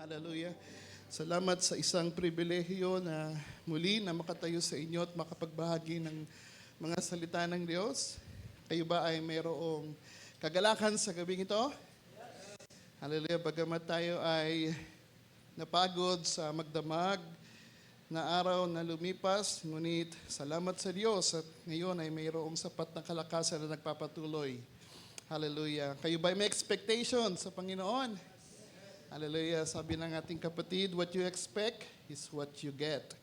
Hallelujah. Salamat sa isang pribilehiyo na muli na makatayo sa inyo at makapagbahagi ng mga salita ng Diyos. Kayo ba ay mayroong kagalakan sa gabing ito? Hallelujah. Bagamat tayo ay napagod sa magdamag na araw na lumipas, ngunit salamat sa Diyos at ngayon ay mayroong sapat na kalakasan na nagpapatuloy. Hallelujah. Kayo ba may expectation sa Panginoon? Hallelujah. Sabi ng ating kapatid, what you expect is what you get.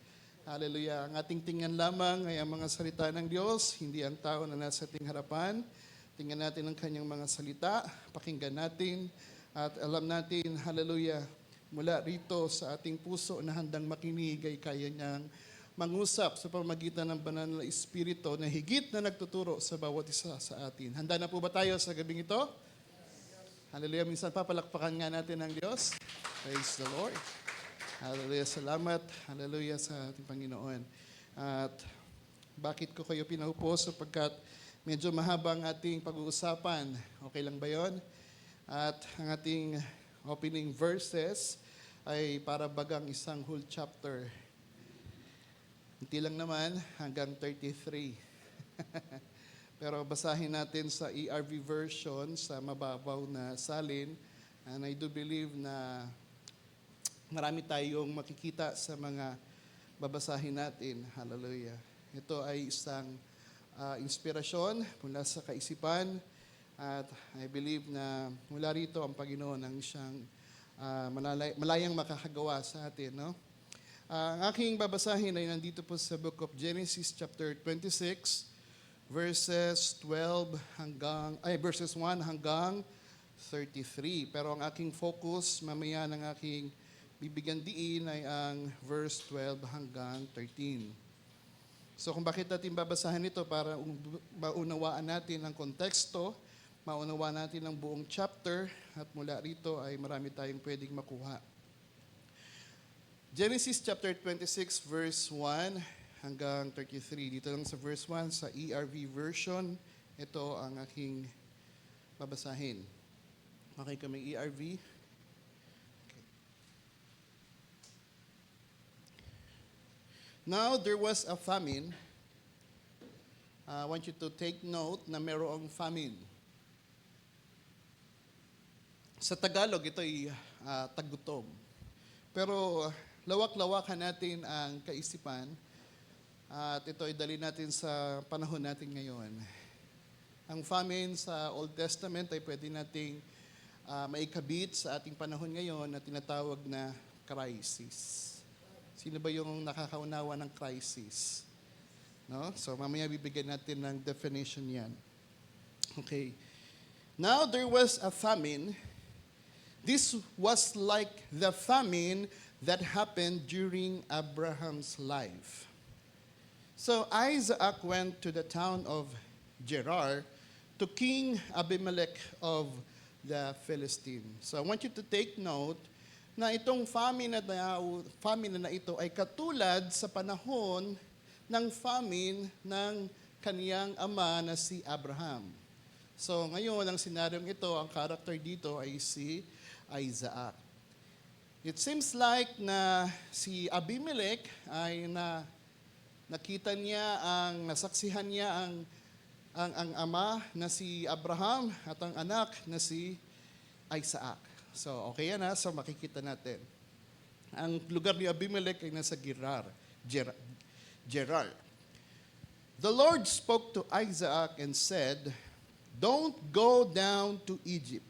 Hallelujah. Ang ating tingnan lamang ay ang mga salita ng Diyos, hindi ang tao na nasa ating harapan. Tingnan natin ang kanyang mga salita, pakinggan natin, at alam natin, hallelujah, mula rito sa ating puso na handang makinig ay kaya niyang mangusap sa pamamagitan ng banal na Espiritu na higit na nagtuturo sa bawat isa sa atin. Handa na po ba tayo sa gabing ito? Hallelujah. Minsan papalakpakan nga natin ang Diyos. Praise the Lord. Hallelujah. Salamat. Hallelujah sa ating Panginoon. At bakit ko kayo pinaupo? Sapagkat medyo mahaba ang ating pag-uusapan. Okay lang ba yon? At ang ating opening verses ay para bagang isang whole chapter. Hindi lang naman hanggang 33. Pero basahin natin sa ERV version, sa mababaw na salin. And I do believe na marami tayong makikita sa mga babasahin natin. Hallelujah. Ito ay isang inspirasyon mula sa kaisipan. At I believe na mula rito ang Panginoon ang siyang malayang makakagawa sa atin. No? Ang aking babasahin ay nandito po sa book of Genesis chapter 26, verses 1 hanggang 33. Pero ang aking focus mamaya ng aking bibigyan diin ay ang verse 12 hanggang 13. So kung bakit natin babasahin ito para maunawaan natin ang konteksto, maunawaan natin ang buong chapter at mula rito ay marami tayong pwedeng makuha. Genesis chapter 26 verse 1 hanggang 33. Dito lang sa verse 1 sa ERV version. Ito ang aking babasahin. Okay kami ERV? Okay. Now there was a famine. I want you to take note na mayroong famine. Sa Tagalog, ito ay tagutom. Pero lawak-lawakan natin ang kaisipan. At ito ay dali natin sa panahon natin ngayon. Ang famine sa Old Testament ay pwede nating maikabit sa ating panahon ngayon na tinatawag na crisis. Sino ba yung nakakaunawa ng crisis? No? So mamaya bibigyan natin ng definition yan. Okay. Now there was a famine. This was like the famine that happened during Abraham's life. So Isaac went to the town of Gerar to King Abimelech of the Philistines. So I want you to take note na itong famine na ito ay katulad sa panahon ng famine ng kaniyang ama na si Abraham. So ngayon, ang senaryong ito, ang character dito ay si Isaac. It seems like na si Abimelech ay nasaksihan niya ang ama na si Abraham at ang anak na si Isaac. So, okay yan ha. So, makikita natin. Ang lugar ni Abimelech ay nasa Gerar. The Lord spoke to Isaac and said, "Don't go down to Egypt.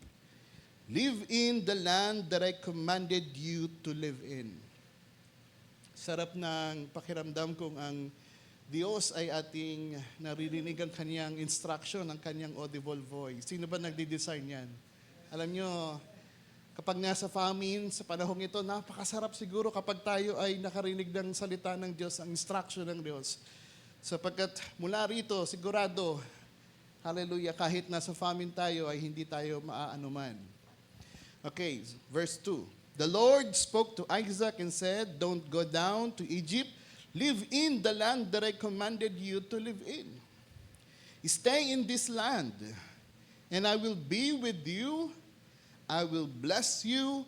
Live in the land that I commanded you to live in." Sarap ng pakiramdam kung ang Diyos ay ating naririnig ang kanyang instruction, ang kanyang audible voice. Sino ba nagdi-design yan? Alam nyo, kapag nasa famine, sa panahong ito, napakasarap siguro kapag tayo ay nakarinig ng salita ng Diyos, ang instruction ng Diyos. Sapagkat mula rito, sigurado, hallelujah, kahit nasa famine tayo, ay hindi tayo maaanuman. Okay, verse 2. The Lord spoke to Isaac and said, "Don't go down to Egypt. Live in the land that I commanded you to live in. Stay in this land, and I will be with you. I will bless you.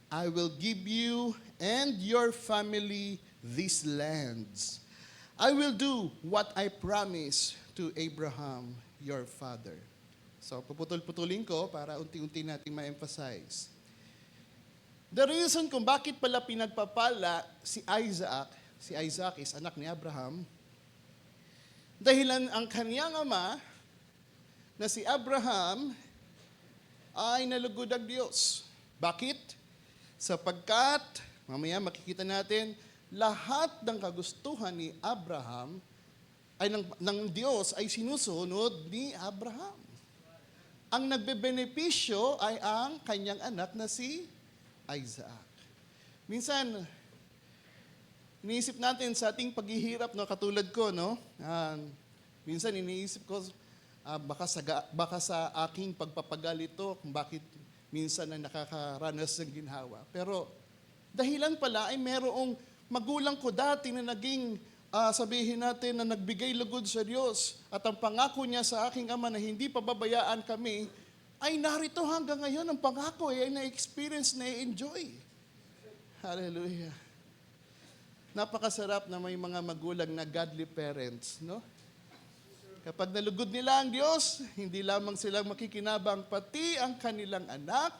I will give you and your family these lands. I will do what I promised to Abraham, your father. So, puputol-putulin ko para unti-unti natin ma-emphasize. The reason kung bakit pala pinagpapala si Isaac is anak ni Abraham, dahilan ang kaniyang ama na si Abraham ay nalugod ang Diyos. Bakit? Sapagkat, mamaya makikita natin, lahat ng kagustuhan ni Abraham ay ng Diyos ay sinusunod ni Abraham. Ang nagbebenepisyo ay ang kanyang anak na si Isaac. Minsan, iniisip natin sa ating paghihirap, no, katulad ko, no? Minsan iniisip ko, baka sa aking pagpapagalito kung bakit minsan na nakakaranas ng ginhawa. Pero dahilan pala ay merong magulang ko dati na naging, sabihin natin, na nagbigay lugod sa Diyos. At ang pangako niya sa aking ama na hindi pababayaan kami, ay narito hanggang ngayon. Ang pangako ay na-experience, na-enjoy. Hallelujah. Napakasarap na may mga magulang na godly parents, no? Kapag nalugod nila ang Diyos, hindi lamang silang makikinabang, pati ang kanilang anak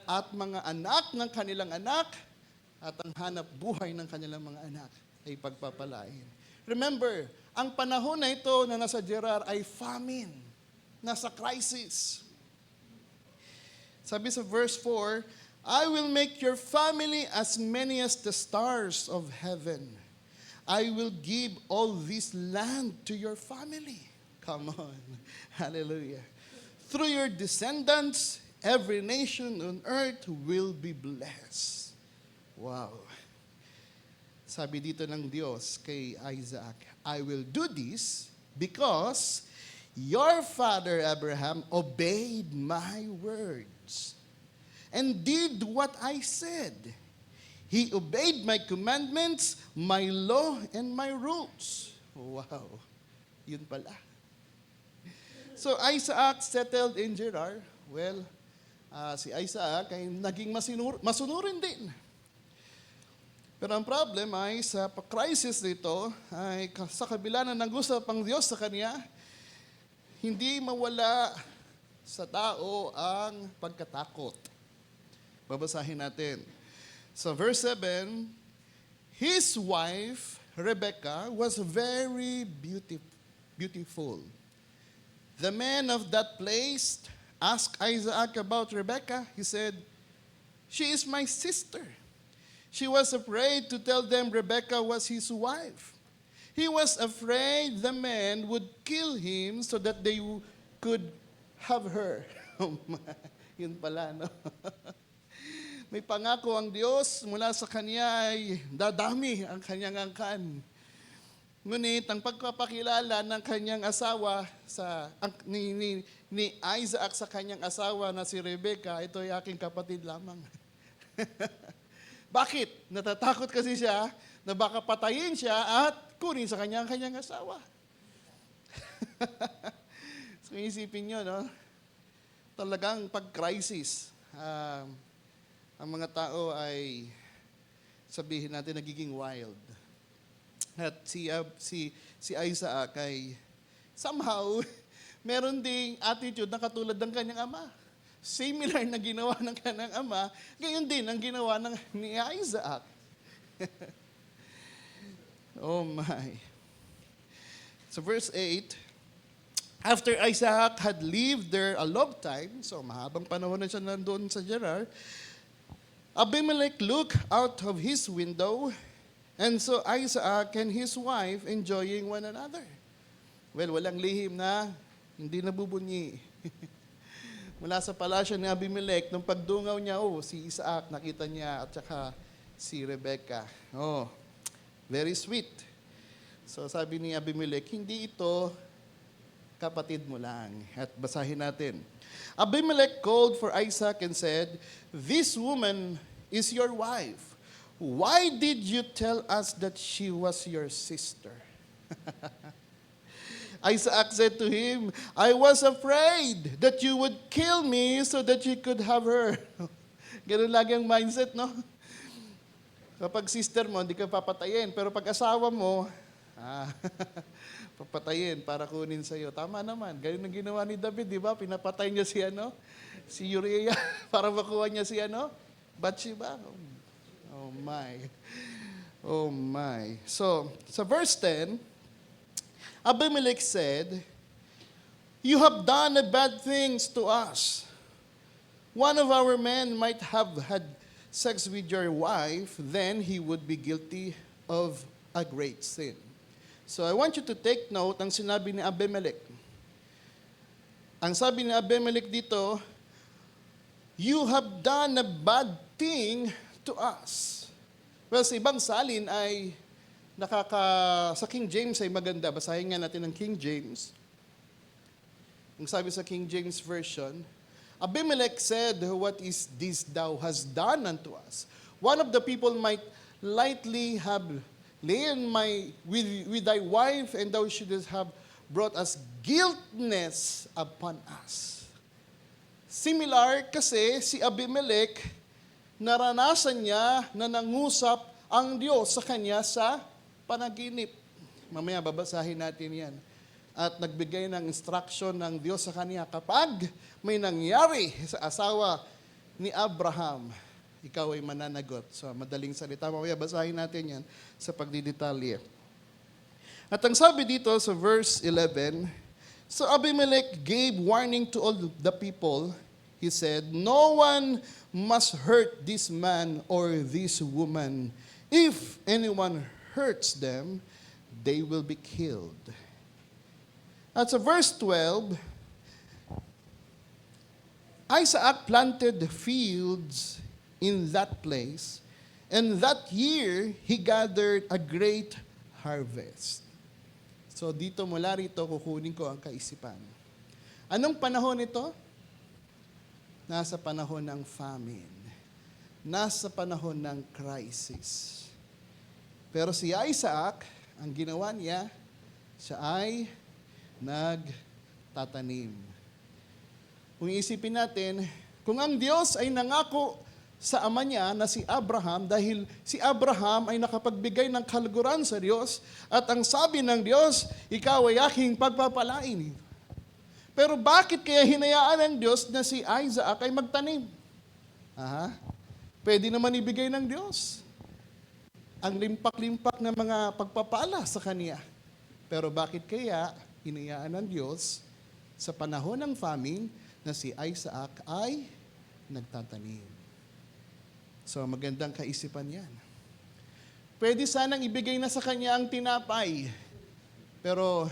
at mga anak ng kanilang anak at ang hanap buhay ng kanilang mga anak ay pagpapalain. Remember, ang panahon na ito na nasa Gerar ay famine, nasa crisis. Sabi sa verse 4, I will make your family as many as the stars of heaven. I will give all this land to your family. Come on. Hallelujah. Through your descendants, every nation on earth will be blessed. Wow. Sabi dito ng Diyos kay Isaac, I will do this because your father Abraham obeyed my words and did what I said. He obeyed my commandments, my law, and my rules. Wow. Yun pala. So Isaac settled in Gerar. Well, si Isaac ay naging masunurin din. Pero ang problem ay sa crisis nito, ay sa kabila na nag-usap ang Diyos sa kanya, hindi mawala sa tao ang pagkatakot. Babasahin natin. So verse 7, his wife, Rebekah, was very beautiful. The man of that place asked Isaac about Rebekah. He said, she is my sister. She was afraid to tell them Rebekah was his wife. He was afraid the man would kill him so that they could have her. Yun pala, no? May pangako ang Diyos mula sa kanya ay dadami ang kanyang angkan. Ngunit ang pagpapakilala ng kanyang asawa ni Isaac sa kanyang asawa na si Rebekah, ito ay aking kapatid lamang. Bakit? Natatakot kasi siya na baka patayin siya at kunin sa kanyang asawa. So isipin nyo, no? Talagang pag-crisis, ang mga tao ay sabihin natin nagiging wild. At si Isaac ay somehow meron ding attitude na katulad ng kanyang ama. Similar na ginawa ng kanyang ama, gayon din ang ginawa ni Isaac. Oh my. So verse 8, after Isaac had lived there a long time, so mahabang panahon na siya nandoon sa Gerar, Abimelech looked out of his window and saw Isaac and his wife enjoying one another. Well, walang lihim na, hindi nabubunyi. Mula sa palasyo ni Abimelech, nung pagdungaw niya, si Isaac, nakita niya, at saka si Rebekah. Oh, very sweet. So sabi ni Abimelech, hindi ito kapatid mo lang. At basahin natin. Abimelech called for Isaac and said, this woman is your wife. Why did you tell us that she was your sister? Isaac said to him, I was afraid that you would kill me so that you could have her. Ganun lagi ang mindset, no? Kapag sister mo, hindi ka papatayin. Pero pag asawa mo, papatayin para kunin sa'yo. Tama naman. Ganun ang ginawa ni David, di ba? Pinapatay niya si Uriah para makuha niya Bathsheba. Oh my. Oh my. So, sa verse 10, Abimelech said, "You have done bad things to us. One of our men might have had sex with your wife, then he would be guilty of a great sin." So I want you to take note ang sinabi ni Abimelech. Ang sabi ni Abimelech dito, "You have done a bad thing to us." Well, sa ibang salin ay sa King James ay maganda. Basahin nga natin ang King James. Ang sabi sa King James Version, Abimelech said, "What is this thou hast done unto us? One of the people might lightly have lain with thy wife, and thou shouldest have brought us guiltness upon us." Similar kasi si Abimelech, naranasan niya na nangusap ang Diyos sa kanya sa panaginip. Mamaya babasahin natin yan. At nagbigay ng instruction ng Diyos sa kanya, kapag may nangyari sa asawa ni Abraham, ikaw ay mananagot. So, madaling salita. Mamaya basahin natin yan sa pagdidetalye. At ang sabi dito sa verse 11, "So Abimelech gave warning to all the people. He said, 'No one must hurt this man or this woman. If anyone hurts them, they will be killed.'" At sa verse 12, Isaac planted fields in that place, and that year he gathered a great harvest. So dito mula rito, kukunin ko ang kaisipan. Anong panahon ito? Nasa panahon ng famine. Nasa panahon ng crisis. Pero si Isaac, ang ginawa niya, siya ay nagtatanim. Kung isipin natin, kung ang Diyos ay nangako sa ama niya na si Abraham, dahil si Abraham ay nakapagbigay ng kaliguran sa Diyos, at ang sabi ng Diyos, "Ikaw ay aking pagpapalain." Pero bakit kaya hinayaan ng Diyos na si Isaac ay magtanim? Pwede naman ibigay ng Diyos ang limpak-limpak na mga pagpapala sa kanya. Pero bakit kaya hinayaan ng Diyos sa panahon ng famine na si Isaac ay nagtatanim? So magandang kaisipan yan. Pwede sanang ibigay na sa kanya ang tinapay. Pero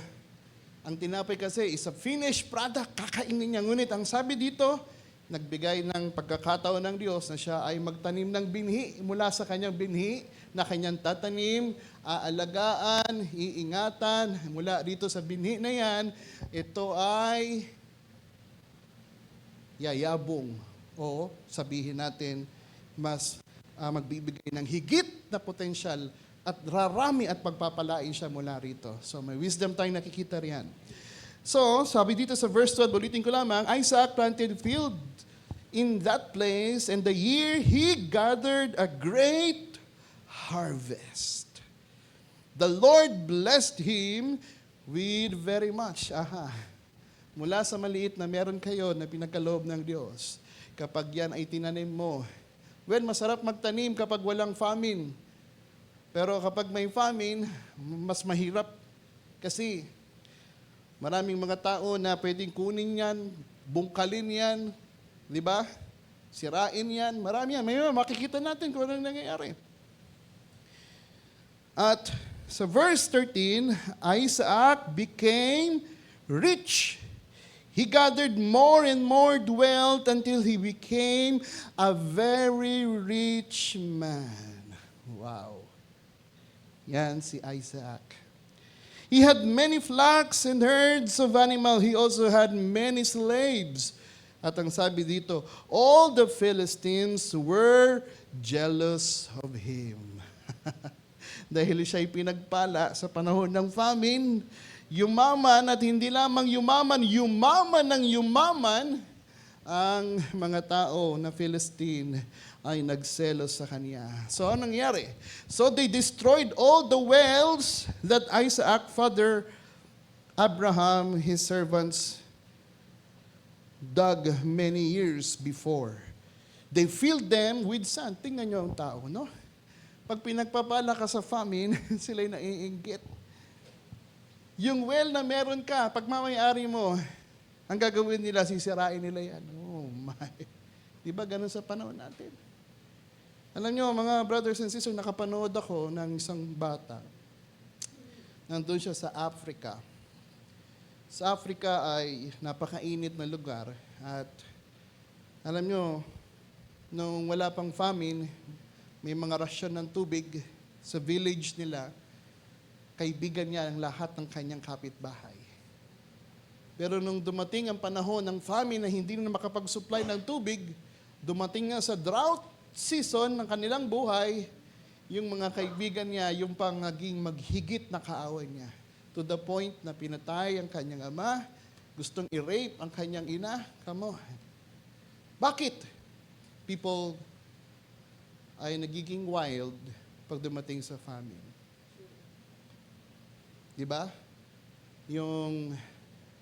ang tinapay kasi is a finished product, kakainin niya. Ngunit ang sabi dito, nagbigay ng pagkakataon ng Diyos na siya ay magtanim ng binhi mula sa kanyang binhi na kanyang tatanim, aalagaan, iingatan. Mula dito sa binhi na yan, ito ay yayabong. O sabihin natin, mas magbibigay ng higit na potensyal at rarami at pagpapalain siya mula rito. So may wisdom tayong nakikita riyan. So, sabi dito sa verse 12, ulitin ko lamang, Isaac planted field in that place, and the year he gathered a great harvest. The Lord blessed him with very much. Mula sa maliit na meron kayo na pinagkaloob ng Diyos, kapag yan ay tinanim mo, masarap magtanim kapag walang famine. Pero kapag may famine, mas mahirap. Kasi maraming mga tao na pwedeng kunin yan, bungkalin yan, di ba? Sirain yan, marami yan. May makikita natin kung anong nangyayari. At sa verse 13, Isaac became rich. He gathered more and more wealth until he became a very rich man. Wow. Yan si Isaac. He had many flocks and herds of animal. He also had many slaves. At ang sabi dito, all the Philistines were jealous of him. Dahil siya'y pinagpala sa panahon ng famine, yumaman at hindi lamang yumaman, yumaman ng yumaman, ang mga tao na Philistine ay nagselos sa kanya. So, anong nangyari? So, they destroyed all the wells that Isaac, father Abraham, his servants, dug many years before. They filled them with sand. Tingnan nyo ang tao, no? Pag pinagpapala ka sa famine, sila'y naiinggit. Yung well na meron ka, pag mamayari mo, ang gagawin nila, sisirain nila yan. Oh my. Di ba ganun sa panahon natin? Alam nyo, mga brothers and sisters, nakapanood ako ng isang bata. Nandun siya sa Africa. Sa Africa ay napakainit na lugar. At alam nyo, nung wala pang famine, may mga rasyon ng tubig sa village nila, kaibigan niya ang lahat ng kanyang kapitbahay. Pero nung dumating ang panahon ng famine na hindi na makapag-supply ng tubig, dumating nga sa drought season ng kanilang buhay, yung mga kaibigan niya, yung pang naging maghigit na kaaway niya. To the point na pinatay ang kanyang ama, gustong i-rape ang kanyang ina. Come on. Bakit? People ay nagiging wild pag dumating sa famine. Di ba? Yung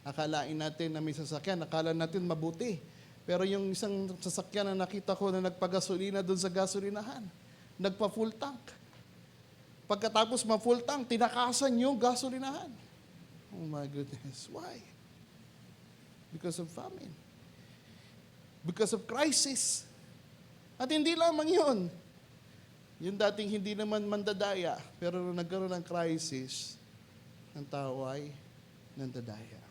akalain natin na may sasakyan, akala natin mabuti. Pero yung isang sasakyan na nakita ko na nagpagasolina doon sa gasolinahan, nagpa-full tank. Pagkatapos ma-full tank, tinakasan yung gasolinahan. Oh my goodness, why? Because of famine. Because of crisis. At hindi lamang yun. Yung dating hindi naman mandadaya, pero nagkaroon ng crisis, ang tao ay nandadaya.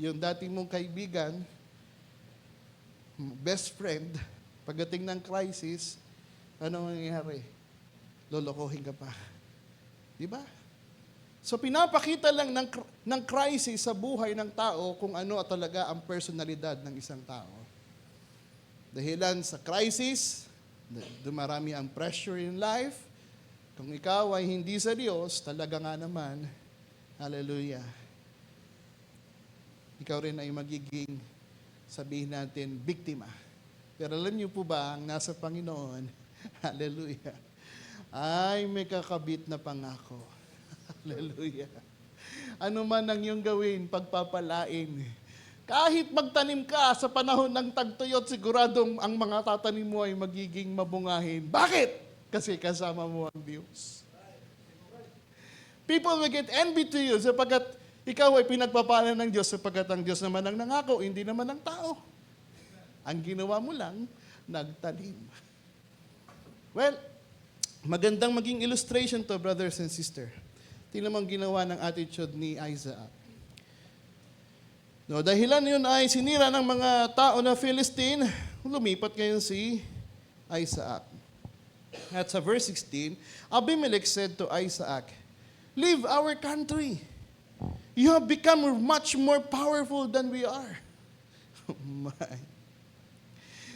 Yung dating mong kaibigan, best friend, pagdating ng crisis, ano mangyayari? Lolokohin ka pa. Di ba? So pinapakita lang ng crisis sa buhay ng tao kung ano talaga ang personalidad ng isang tao. Dahilan sa crisis, dumarami ang pressure in life. Kung ikaw ay hindi sa Diyos, talaga nga naman, hallelujah, ikaw rin ay magiging, sabihin natin, biktima. Pero alam niyo po ba, ang nasa Panginoon, hallelujah, ay may kakabit na pangako. Hallelujah. Ano man ang iyong gawin, pagpapalain. Kahit magtanim ka sa panahon ng tagtuyot, siguradong ang mga tatanim mo ay magiging mabungahin. Bakit? Kasi kasama mo ang Diyos. People will get envy to you sapagkat ikaw ay pinagpapala ng Diyos sapagkat ang Diyos naman ang nangako, hindi naman ang tao. Ang ginawa mo lang, nagtanim. Well, magandang maging illustration to, brothers and sisters. Tingnan mo ang ginawa ng attitude ni Isaac. No, dahilan yun ay sinira ng mga tao na Philistine, lumipat ngayon si Isaac. At sa verse 16, Abimelech said to Isaac, "Leave our country. You have become much more powerful than we are." Oh my.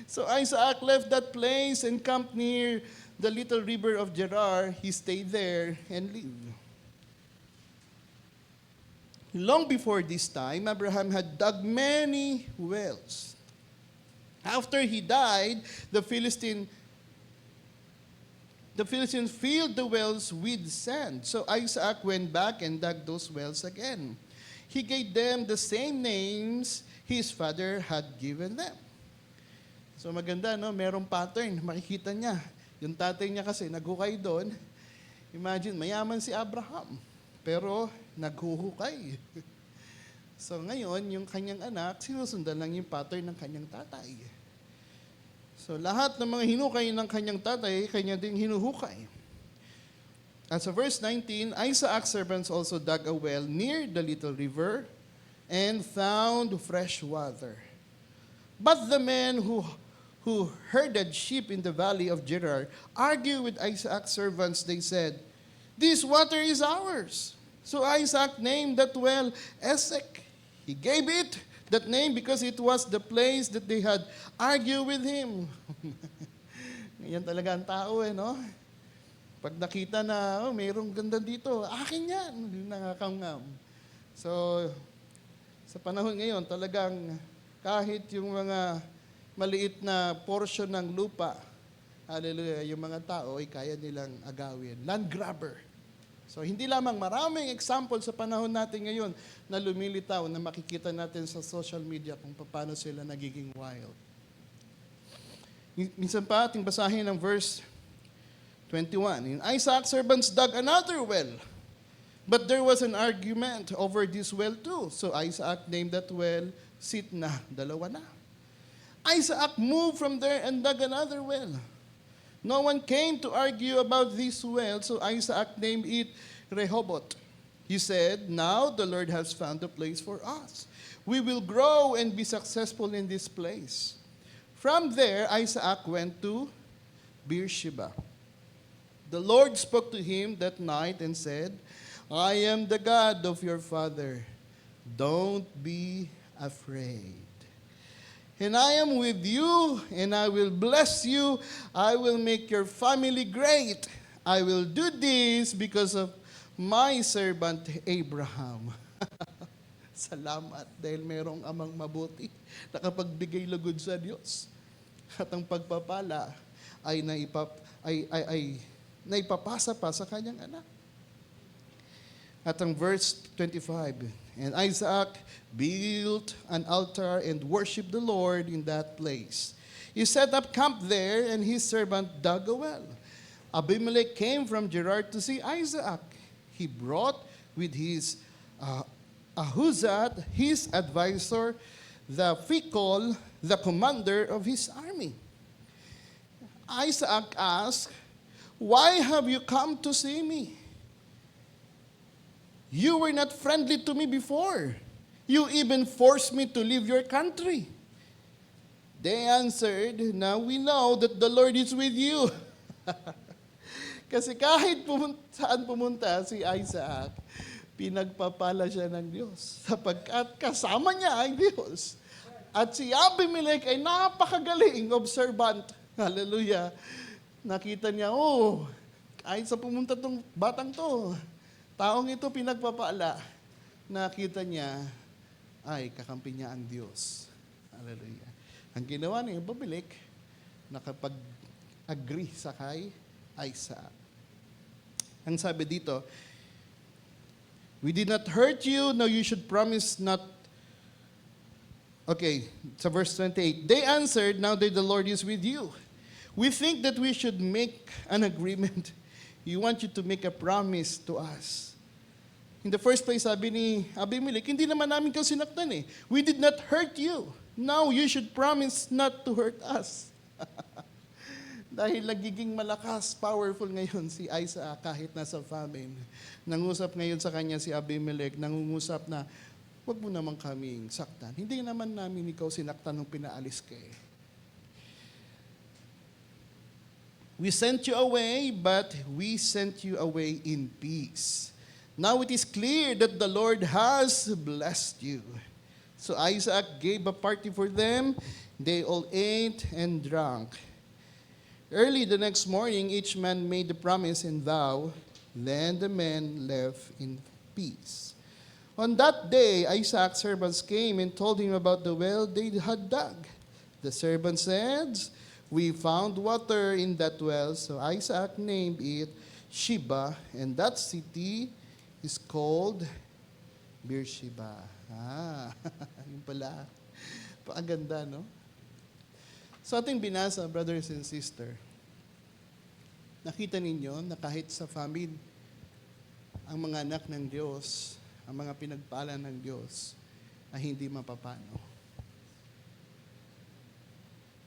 So Isaac left that place and camped near the little river of Gerar. He stayed there and lived. Long before this time, Abraham had dug many wells. After he died, the Philistines filled the wells with sand. So Isaac went back and dug those wells again. He gave them the same names his father had given them. So maganda, no? Merong pattern. Makikita niya. Yung tatay niya kasi naghukay doon. Imagine, mayaman si Abraham. Pero naghuhukay. So ngayon, yung kanyang anak, sinusundan lang yung pattern ng kanyang tatay. So lahat ng mga hinukay ng kanyang tatay, kanya ding hinuhukay. At sa verse 19, Isaac's servants also dug a well near the little river and found fresh water. But the men who herded sheep in the valley of Gerar argued with Isaac's servants. They said, "This water is ours." So Isaac named that well Esek. He gave it that name because it was the place that they had argued with him. Yan talaga ang tao no? Pag nakita na, mayroong ganda dito, akin yan. Nakakangam. So, sa panahon ngayon, talagang Kahit yung mga maliit na portion ng lupa, hallelujah, yung mga tao ay kaya nilang agawin. Land grabber. So hindi lamang, maraming example sa panahon natin ngayon na lumilitaw na makikita natin sa social media kung paano sila nagiging wild. Minsan pa ating basahin ang verse 21. And Isaac's servants dug another well, but there was an argument over this well too. So Isaac named that well Sitna, dalawa na. Isaac moved from there and dug another well. No one came to argue about this well, so Isaac named it Rehoboth. He said, now the Lord has found a place for us. We will grow and be successful in this place. From there, Isaac went to Beersheba. The Lord spoke to him that night and said, I am the God of your father. Don't be afraid. And I am with you, and I will bless you. I will make your family great. I will do this because of my servant Abraham. Salamat dahil mayroong amang mabuti na nakapagbigay lugod sa Diyos. At ang pagpapala ay naipapasa pa sa kanyang anak. At ang verse 25, and Isaac built an altar and worshiped the Lord in that place. He set up camp there, and his servant dug a well. Abimelech came from Gerar to see Isaac. He brought with his Ahuzat, his advisor, the Phicol, the commander of his army. Isaac asked, why have you come to see me? You were not friendly to me before. You even forced me to leave your country. They answered, now we know that the Lord is with you. Kasi kahit saan pumunta si Isaac, pinagpapala siya ng Diyos. Sapagkat kasama niya ang Diyos. At si Abimelech ay napakagaling observant. Hallelujah. Nakita niya, kahit sa pumunta tong batang to, taong ito pinagpapala, nakita niya, ay kakampi niya ang Diyos. Hallelujah. Ang ginawa ni Abimelech, nakapag-agree sa kay Isaac. Ang sabi dito, we did not hurt you, no you should promise not. Okay, sa verse 28, they answered, now that the Lord is with you. We think that we should make an agreement. We want you to make a promise to us. In the first place, sabi ni Abimelech, hindi naman namin kayo sinaktan eh. We did not hurt you. Now you should promise not to hurt us. Dahil nagiging malakas, powerful ngayon si Isaac kahit nasa famine. Nangusap ngayon sa kanya si Abimelech, nangungusap na, huwag mo naman kaming saktan. Hindi naman namin ikaw sinaktan nung pinaalis ka eh. We sent you away, but we sent you away in peace. Now it is clear that the Lord has blessed you. So Isaac gave a party for them. They all ate and drank. Early the next morning, each man made the promise and vow. Then the men left in peace. On that day, Isaac's servants came and told him about the well they had dug. The servants said, we found water in that well, so Isaac named it Sheba, and that city is called Beersheba. Yun pala. Pakaganda, no? Sa ating binasa, brothers and sisters, nakita ninyo na kahit sa famine, ang mga anak ng Diyos, ang mga pinagpala ng Diyos, ay hindi mapapano.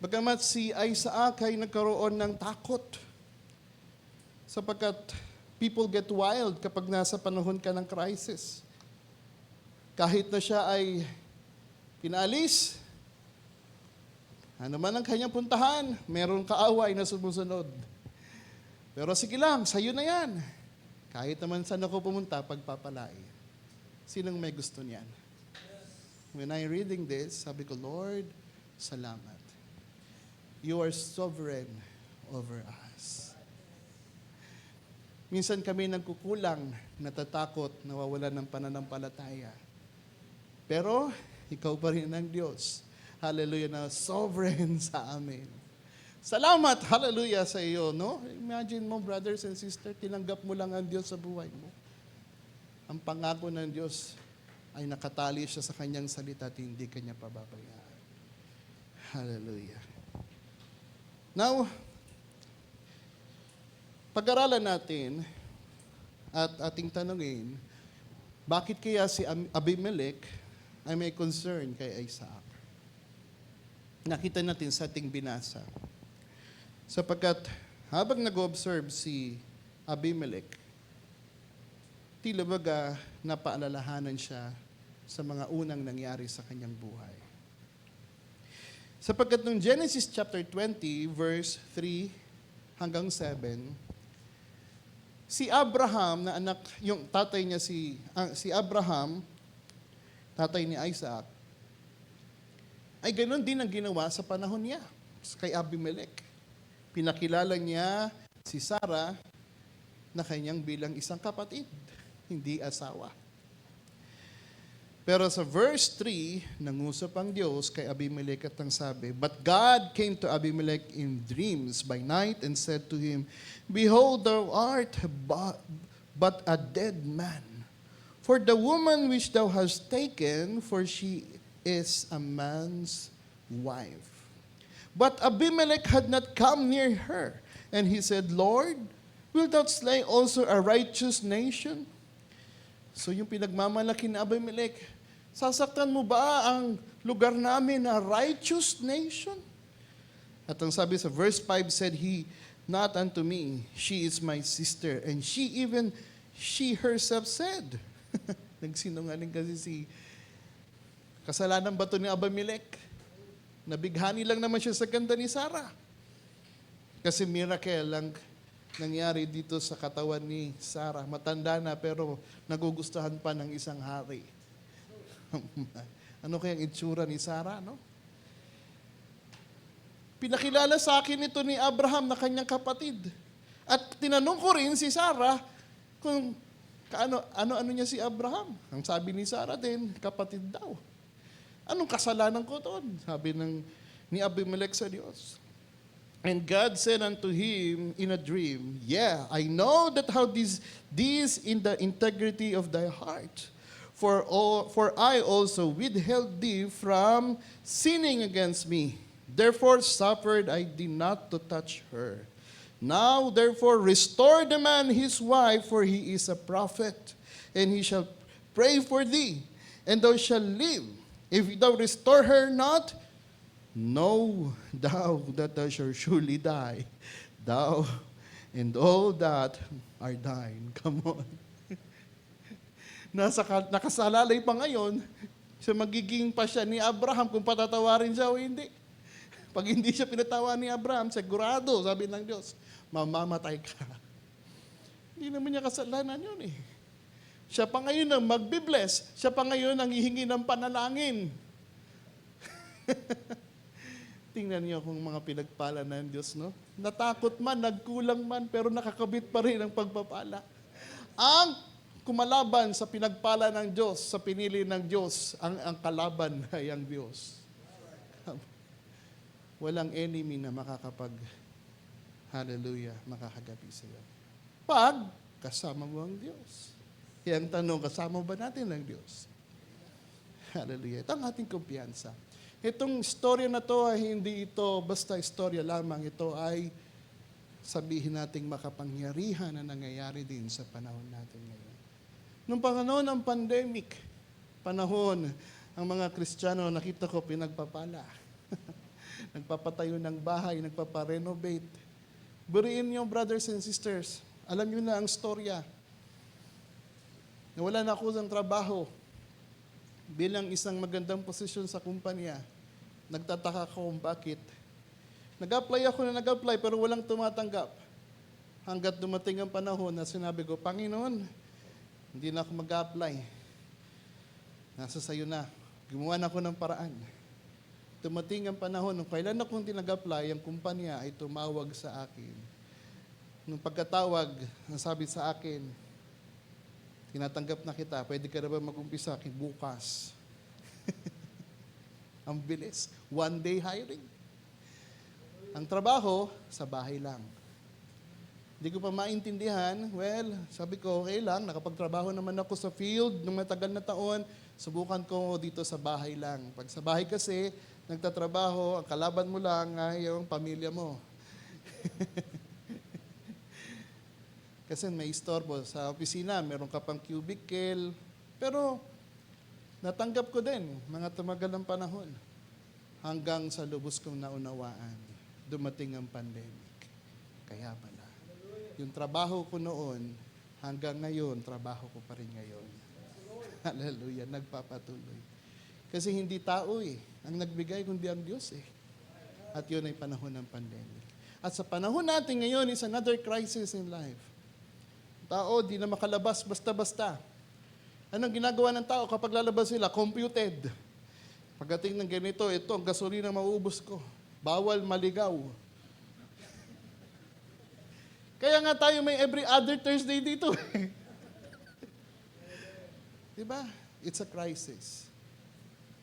Bagamat si Isaac ay nagkaroon ng takot, sapagkat people get wild kapag nasa panahon ka ng crisis. Kahit na siya ay pinalis, ano man ang kanyang puntahan, meron kaaway na sumusunod. Pero sige lang, sa'yo na yan. Kahit naman saan ako pumunta, pagpapalay. Sinong may gusto niyan? When I reading this, sabi ko, Lord, salamat. You are sovereign over us. Minsan kami nagkukulang, natatakot, nawawalan ng pananampalataya. Pero, ikaw pa rin ang Diyos. hallelujah, na sovereign sa amin. Salamat, hallelujah, sa iyo, no? Imagine mo, brothers and sisters, tinanggap mo lang ang Diyos sa buhay mo. Ang pangako ng Diyos ay nakatali siya sa kanyang salita at hindi kanya pababayaan. Hallelujah. Now, pag-aralan natin at ating tanungin, bakit kaya si Abimelech ay may concern kay Isaac? Nakita natin sa ating binasa. Sapagkat habang nag-observe si Abimelech, tila baga napaalalahanan siya sa mga unang nangyari sa kanyang buhay. Sapagkat nung Genesis chapter 20, verse 3 hanggang 7, si Abraham na anak, yung tatay niya si Abraham, tatay ni Isaac, ay ganoon din ang ginawa sa panahon niya kay Abimelech. Pinakilala niya si Sarah na kanyang bilang isang kapatid, hindi asawa. Pero sa verse 3, nangusap ang Diyos kay Abimelech at ang sabi, "But God came to Abimelech in dreams by night and said to him, Behold, thou art but a dead man. For the woman which thou hast taken, for she is a man's wife." But Abimelech had not come near her. And he said, "Lord, wilt thou slay also a righteous nation?" So yung pinagmamalaki na Abimelech, sasaktan mo ba ang lugar namin na righteous nation? At ang sabi sa verse 5 said, "He not unto me, she is my sister." And she herself said, nagsinungaling kasi kasalanan ba ito ni Abimelech? Nabighani lang naman siya sa ganda ni Sarah. Kasi miracle lang nangyari dito sa katawan ni Sarah. Matanda na pero nagugustuhan pa ng isang hari. Ano kayang itsura ni Sarah, no? Pinakilala sa akin ito ni Abraham na kanyang kapatid. At tinanong ko rin si Sarah kung ano niya si Abraham. Ang sabi ni Sarah din, kapatid daw. Anong kasalanan ko doon? Sabi ni Abimelech sa Diyos. And God said unto him in a dream, "Yeah, I know that how this in the integrity of thy heart. For I also withheld thee from sinning against me. Therefore suffered I thee not to touch her. Now therefore restore the man his wife, for he is a prophet, and he shall pray for thee, and thou shalt live. If thou restore her not, know thou that thou shalt surely die, thou and all that are thine." Come on. Nakasalalay pa ngayon, siya magiging pa siya ni Abraham kung patatawarin siya o hindi. Pag hindi siya pinatawa ni Abraham, sigurado, sabi ng Diyos, mamamatay ka. Hindi naman niya kasalanan yun eh. Siya pa ngayon ang magbibless. Siya pa ngayon ang hihingi ng panalangin. Tingnan niyo kung mga pinagpala ng Diyos, no? Natakot man, nagkulang man, pero nakakabit pa rin ang pagpapala. Ang kumalaban sa pinagpala ng Diyos, sa pinili ng Diyos, ang kalaban ay ang Diyos. Walang enemy na makakagabi sa iyo. Pag kasama mo ang Diyos. Yang tanong, kasama ba natin ang Diyos? Hallelujah. Ito ang ating kumpiyansa. Itong istorya na to ay hindi ito basta istorya lamang. Ito ay sabihin nating makapangyarihan na nangyayari din sa panahon natin ngayon. Nung panahon ng pandemic, panahon, ang mga Kristiyano, nakita ko pinagpapala. Nagpapatayo ng bahay, nagpaparenovate. Buriin niyo, brothers and sisters. Alam niyo na ang storya. Nawala na ako ng trabaho bilang isang magandang posisyon sa kumpanya. Nagtataka ko kung bakit. Nag-apply pero walang tumatanggap. Hanggat dumating ang panahon na sinabi ko, "Panginoon, hindi na ako mag-apply. Nasa sayo na." Gumawa na ako ng paraan. Dumating ang panahon, nung kailan akong tinag-apply, ang kumpanya ay tumawag sa akin. Nung pagkatawag, ang sabi sa akin, "Tinatanggap na kita, pwede ka na ba mag-umpisa bukas?" Ang bilis. One day hiring. Ang trabaho, sa bahay lang. Hindi ko pa maintindihan. Well, sabi ko, okay lang. Nakapagtrabaho naman ako sa field ng matagal na taon. Subukan ko dito sa bahay lang. Pag sa bahay kasi, nagtatrabaho, ang kalaban mo lang ay yung pamilya mo. Kasi may istorbo sa opisina, meron ka pang cubicle. Pero natanggap ko din, mga tumagal ng panahon. Hanggang sa lubos kong naunawaan, dumating ang pandemic. Kaya pala, yung trabaho ko noon, hanggang ngayon, trabaho ko pa rin ngayon. Hallelujah, nagpapatuloy. Kasi hindi tao ang nagbigay, kundi ang Diyos At yun ay panahon ng pandemic. At sa panahon natin ngayon is another crisis in life. Tao, di na makalabas basta-basta. Anong ginagawa ng tao kapag lalabas sila? Computed. Pagdating ng ganito, ito, ang gasolina mauubos ko. Bawal maligaw. Kaya nga tayo may every other Thursday dito. Diba? It's a crisis.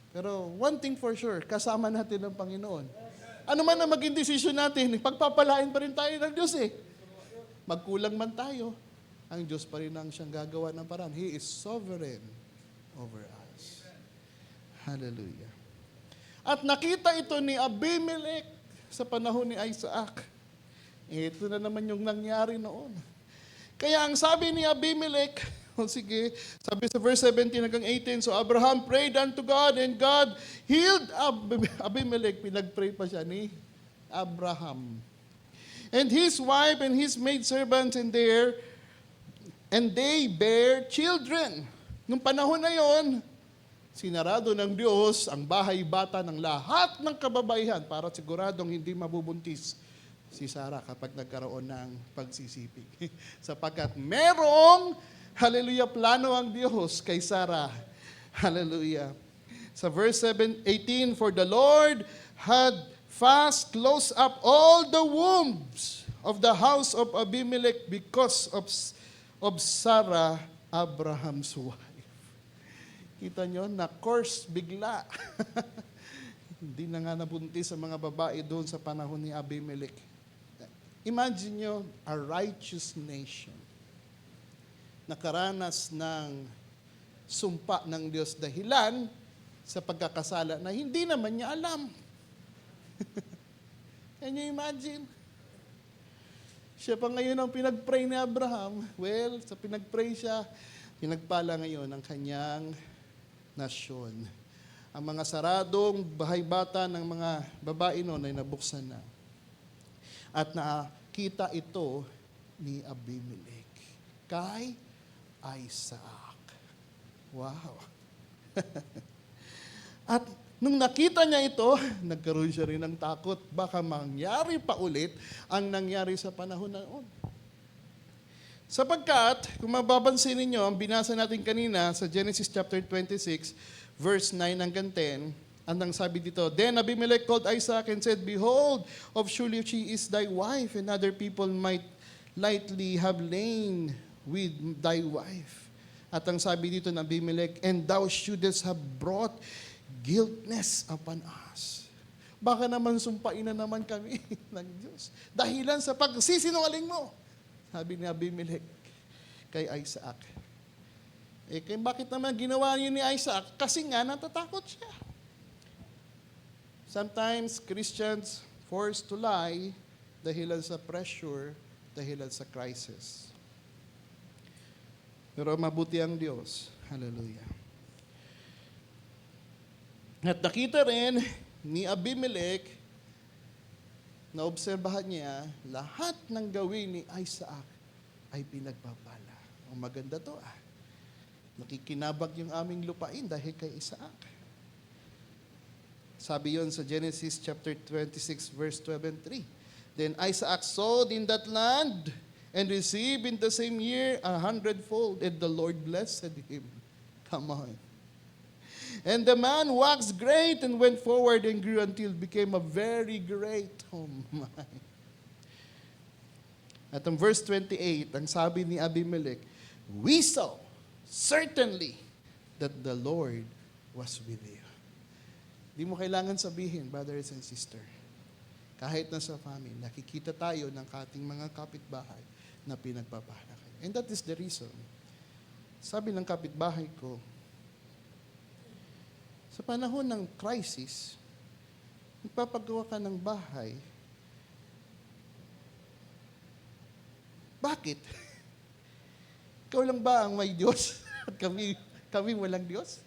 Pero one thing for sure, kasama natin ang Panginoon. Ano man ang maging desisyon natin, pagpapalain pa rin tayo ng Diyos Magkulang man tayo, ang Diyos pa rin ang siyang gagawa ng paraan. He is sovereign over us. Hallelujah. At nakita ito ni Abimelech sa panahon ni Isaac. Ito na naman yung nangyari noon. Kaya ang sabi ni Abimelech, sige, sabi sa verse 17 hanggang 18, so Abraham prayed unto God and God healed Abimelech. Pinag-pray pa siya ni Abraham. And his wife and his maidservants and they bear children. Nung panahon na yon, sinarado ng Diyos ang bahay-bata ng lahat ng kababaihan para siguradong hindi mabubuntis si Sarah kapag nagkaroon ng pagsisipig. Sapagkat merong, hallelujah, plano ang Diyos kay Sarah. Hallelujah. Sa verse 18, for the Lord had fast closed up all the wombs of the house of Abimelech because of Sarah, Abraham's wife. Kita nyo, na-curse bigla. Hindi na nga nabuntis sa mga babae doon sa panahon ni Abimelech. Imagine nyo, a righteous nation. Nakaranas ng sumpa ng Diyos dahilan sa pagkakasala na hindi naman niya alam. Can you imagine? Siya pa ngayon ang pinag-pray ni Abraham. Well, sa pinag-pray siya, pinagpala ngayon ang kanyang nasyon. Ang mga saradong bahay-bata ng mga babae noon ay nabuksan na. At nakita ito ni Abimelech kay Isaac. Wow. At nung nakita niya ito, nagkaroon siya rin ng takot. Baka mangyari pa ulit ang nangyari sa panahon na noon. Sapagkat, kung mababansin ninyo, ang binasa natin kanina sa Genesis chapter 26, verse 9 hanggang 10, ang sabi dito, then Abimelech called Isaac and said, behold, of surely she is thy wife, and other people might lightly have lain with thy wife. At ang sabi dito ng Abimelech, and thou shouldest have brought guiltness upon us. Baka naman sumpain na naman kami ng Diyos. Dahilan sa pagsisinungaling mo. Sabi ni Abimelech kay Isaac. Bakit naman ginawa niyo ni Isaac? Kasi nga natatakot siya. Sometimes Christians forced to lie dahilan sa pressure, dahilan sa crisis. Pero mabuti ang Diyos. Hallelujah. At nakita rin ni Abimelech, naobserbahan niya, lahat ng gawin ni Isaac ay pinagpapala. Ang maganda to Nakikinabag yung aming lupain dahil kay Isaac. Sabi yon sa Genesis chapter 26 verse 12 and 3. Then Isaac sowed in that land and received in the same year 100-fold, and the Lord blessed him. Come on. And the man waxed great and went forward and grew until became a very great. Oh my. At ang verse 28, ang sabi ni Abimelech, we saw certainly that the Lord was with you. Di mo kailangan sabihin, brothers and sister. Kahit na sa family, nakikita tayo ng ating mga kapitbahay na pinagpapala kayo. And that is the reason. Sabi ng kapitbahay ko, sa panahon ng crisis, magpapagawa ka ng bahay. Bakit? Ikaw lang ba ang may Diyos? At kami walang Diyos?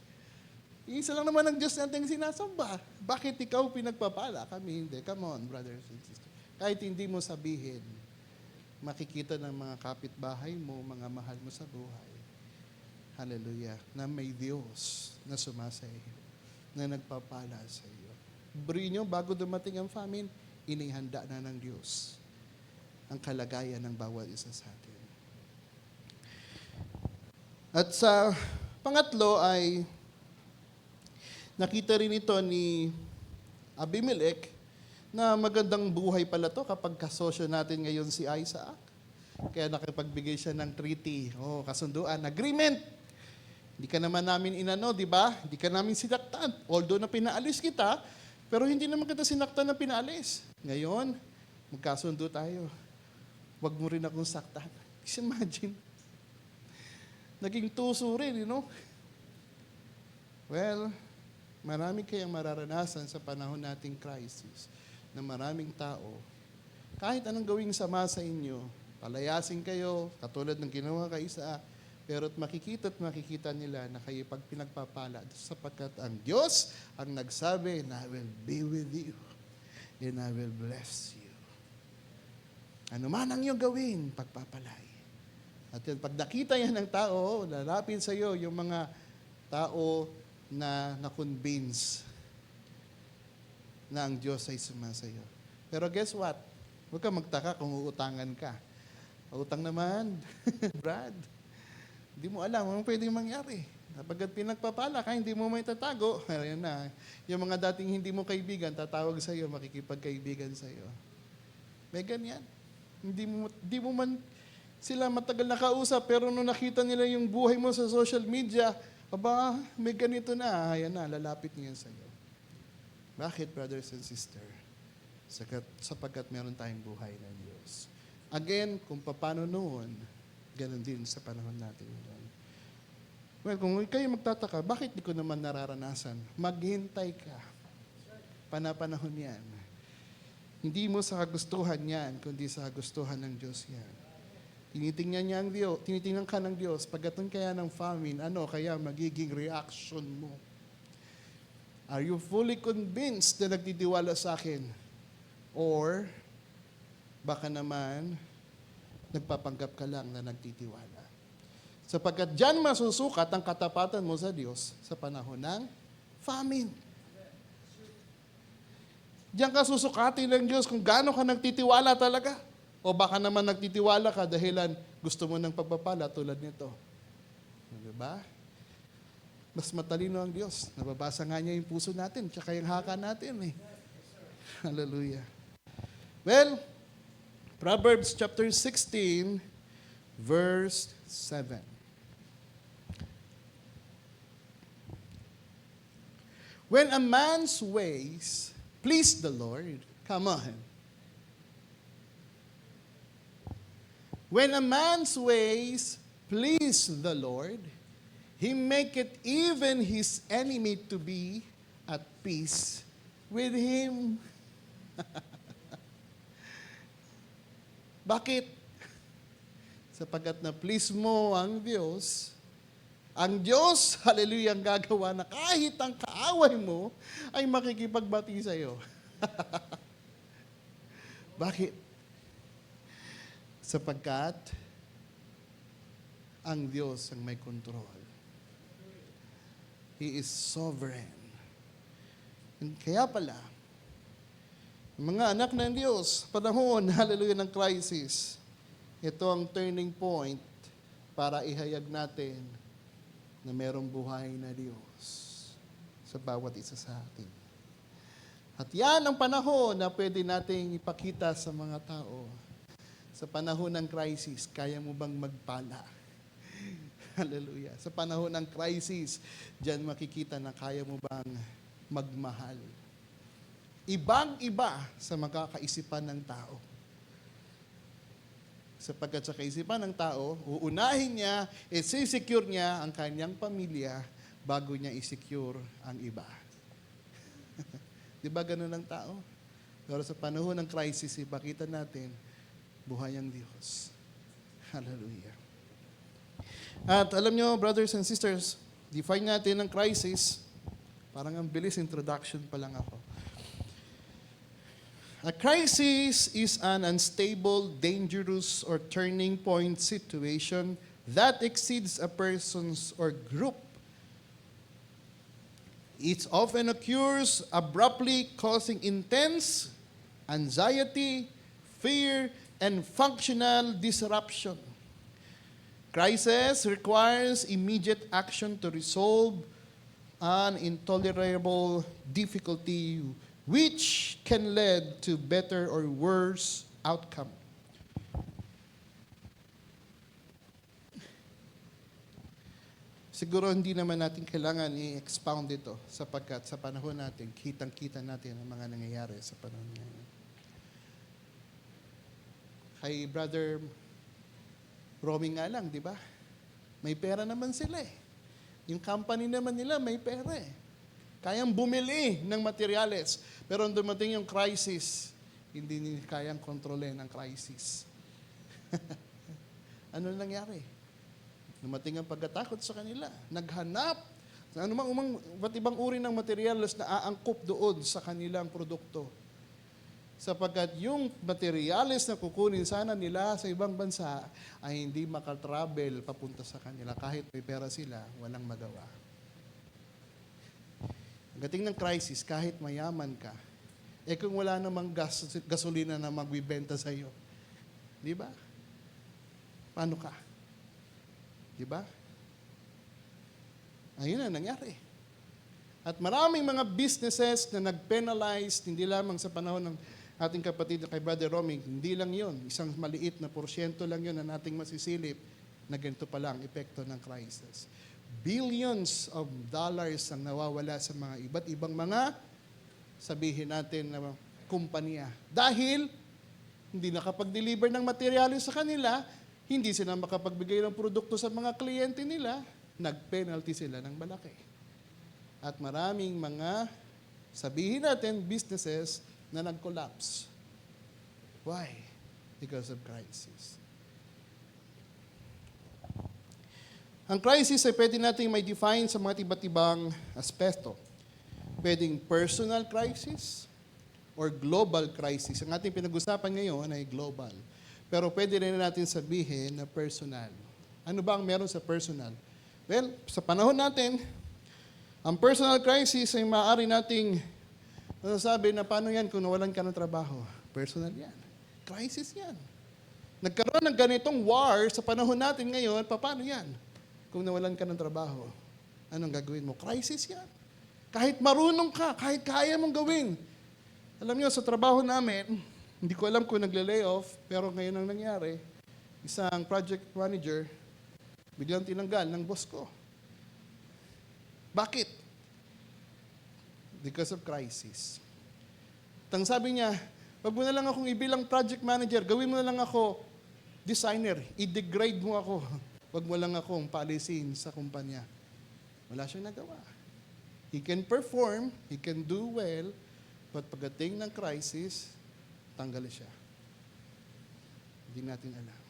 Isa lang naman ang Diyos natin sinasamba. Bakit ikaw pinagpapala? Kami hindi. Come on, brothers and sisters. Kahit hindi mo sabihin, makikita ng mga kapitbahay mo, mga mahal mo sa buhay. Hallelujah. Na may Diyos na sumasayo, na nagpapala sa iyo. Buri nyo, bago dumating ang famine, inihanda na ng Diyos ang kalagayan ng bawat isa sa atin. At sa pangatlo ay nakita rin ito ni Abimelech na magandang buhay pala to kapag kasosyo natin ngayon si Isaac. Kaya nakipagbigay siya ng treaty, kasunduan, agreement. Hindi ka naman namin inano, di ba? Hindi ka namin sinaktan. Although na pinaalis kita, pero hindi naman kita sinaktan na pinaalis. Ngayon, magkasundo tayo. Huwag mo rin akong saktan. Just imagine. Naging tuso rin, Well, marami kayang mararanasan sa panahon nating crisis na maraming tao, kahit anong gawing sama sa inyo, palayasin kayo, katulad ng ginawa kay Isaac, pero makikita nila na kayo pag pinagpapala sapagkat ang Diyos ang nagsabi na I will be with you and I will bless you. Ano man ang iyong gawin, pagpapalay. At yun, pag nakita yan ng tao, lalapit sa iyo yung mga tao na na-convince na ang Diyos ay sumasayo. Pero guess what? Huwag ka magtaka kung uutangan ka. Utang naman, Brad. Hindi mo alam ang pwedeng mangyari. Kapag pinagpapala ka, hindi mo may tatago. Ayan na. Yung mga dating hindi mo kaibigan, tatawag sa iyo, makikipagkaibigan sa iyo. May ganyan. Hindi mo man sila matagal nakausap, pero nung nakita nila yung buhay mo sa social media, aba, may ganito na. Ayan na, lalapit niyan sa iyo. Bakit, brothers and sisters? Sapagkat meron tayong buhay ng Diyos. Again, kung paano noon, ganun din sa panahon natin ngayon. Well, kung kayo magtataka, bakit di ko naman nararanasan? Maghintay ka. Panapanahon yan. Hindi mo sa kagustuhan yan, kundi sa kagustuhan ng Diyos yan. Tinitingnan ka ng Diyos, pagdating kaya ng famine, ano kaya magiging reaction mo? Are you fully convinced na nagtitiwala sa akin? Or, baka naman, nagpapanggap ka lang na nagtitiwala. Sapagkat dyan masusukat ang katapatan mo sa Diyos sa panahon ng famine. Diyan ka susukatin ng Diyos kung gaano ka nagtitiwala talaga. O baka naman nagtitiwala ka dahilan gusto mo ng pagpapala tulad nito. Diba? Mas matalino ang Diyos. Nababasa nga niya yung puso natin, tsaka yung haka natin. Hallelujah. Well, Proverbs chapter 16, verse 7. When a man's ways please the Lord, come on. When a man's ways please the Lord, he maketh even his enemy to be at peace with him. Bakit? Sapagkat na please mo ang Diyos, hallelujah, ang gagawa na kahit ang kaaway mo ay makikipagbati sa iyo. Bakit? Sapagkat ang Diyos ang may control. He is sovereign. And kaya pala, mga anak ng Diyos, panahon, hallelujah, ng crisis, ito ang turning point para ihayag natin na merong buhay na Diyos sa bawat isa sa atin. At yan ang panahon na pwede nating ipakita sa mga tao. Sa panahon ng crisis, kaya mo bang magpala? Hallelujah. Sa panahon ng crisis, diyan makikita na kaya mo bang magmahal. Ibang-iba sa magkakaisipan ng tao. Sapagkat sa kaisipan ng tao, uunahin niya, i-secure niya ang kanyang pamilya bago niya i-secure ang iba. Di ba ganun ang tao? Pero sa panahon ng crisis, ipakita natin, buhay ang Diyos. Hallelujah. At alam nyo, brothers and sisters, define natin ang crisis. Parang ang bilis, introduction pa lang ako. A crisis is an unstable, dangerous, or turning point situation that exceeds a person's or group. It often occurs abruptly, causing intense anxiety, fear, and functional disruption. Crisis requires immediate action to resolve an intolerable difficulty which can lead to better or worse outcome. Siguro hindi naman natin kailangan i-expound ito sapagkat sa panahon natin, kitang-kita natin ang mga nangyayari sa panahon ngayon. Kay Brother Romy nga lang, di ba? May pera naman sila eh. Yung company naman nila may pera eh. Kayang bumili ng materyales. Pero nung dumating yung crisis, hindi nila kayang kontrolin ang crisis. Ano nangyari? Dumating ang pagkatakot sa kanila. Naghanap sa ba't ibang uri ng materyales na aangkop doon sa kanilang produkto. Sapagkat yung materyales na kukunin sana nila sa ibang bansa ay hindi makatravel papunta sa kanila. Kahit may pera sila, walang magawa. Pagdating ng crisis, kahit mayaman ka, kung wala namang gasolina na magbibenta sa iyo, di ba? Paano ka? Di ba? Ayun na nangyari. At maraming mga businesses na nag-penalize, hindi lamang sa panahon ng ating kapatid na kay Brother Romy, hindi lang yun. Isang maliit na porsyento lang yun na nating masisilip na ganito pa lang epekto ng crisis. Billions of dollars ang nawawala sa mga iba't ibang mga, sabihin natin na kumpanya. Dahil hindi nakapag-deliver ng materyales sa kanila, hindi sila makapagbigay ng produkto sa mga kliyente nila, nag-penalty sila ng malaki. At maraming mga, sabihin natin, businesses na nag-collapse. Why? Because of crisis. Ang crisis ay pwede natin may define sa mga iba't ibang aspeto. Pwedeng personal crisis or global crisis. Ang ating pinag-usapan ngayon ay global. Pero pwede rin natin sabihin na personal. Ano ba ang meron sa personal? Well, sa panahon natin, ang personal crisis ay maaari nating nasasabi na paano yan kung nawalan ka ng trabaho. Personal yan. Crisis yan. Nagkaroon ng ganitong war sa panahon natin ngayon, paano yan? Kung nawalan ka ng trabaho, anong gagawin mo? Crisis yan. Kahit marunong ka, kahit kaya mong gawin. Alam niyo, sa trabaho namin, hindi ko alam kung nagle-layoff, pero ngayon ang nangyari, isang project manager, biglang tinanggal ng boss ko. Bakit? Because of crisis. Tang sabi niya, wag mo na lang akong ibilang project manager, gawin mo na lang ako designer, i-degrade mo ako. Wag mo lang akong paalisin sa kumpanya. Wala siyang nagawa. He can perform, he can do well, but pagdating ng crisis, tanggal siya. Hindi natin alam.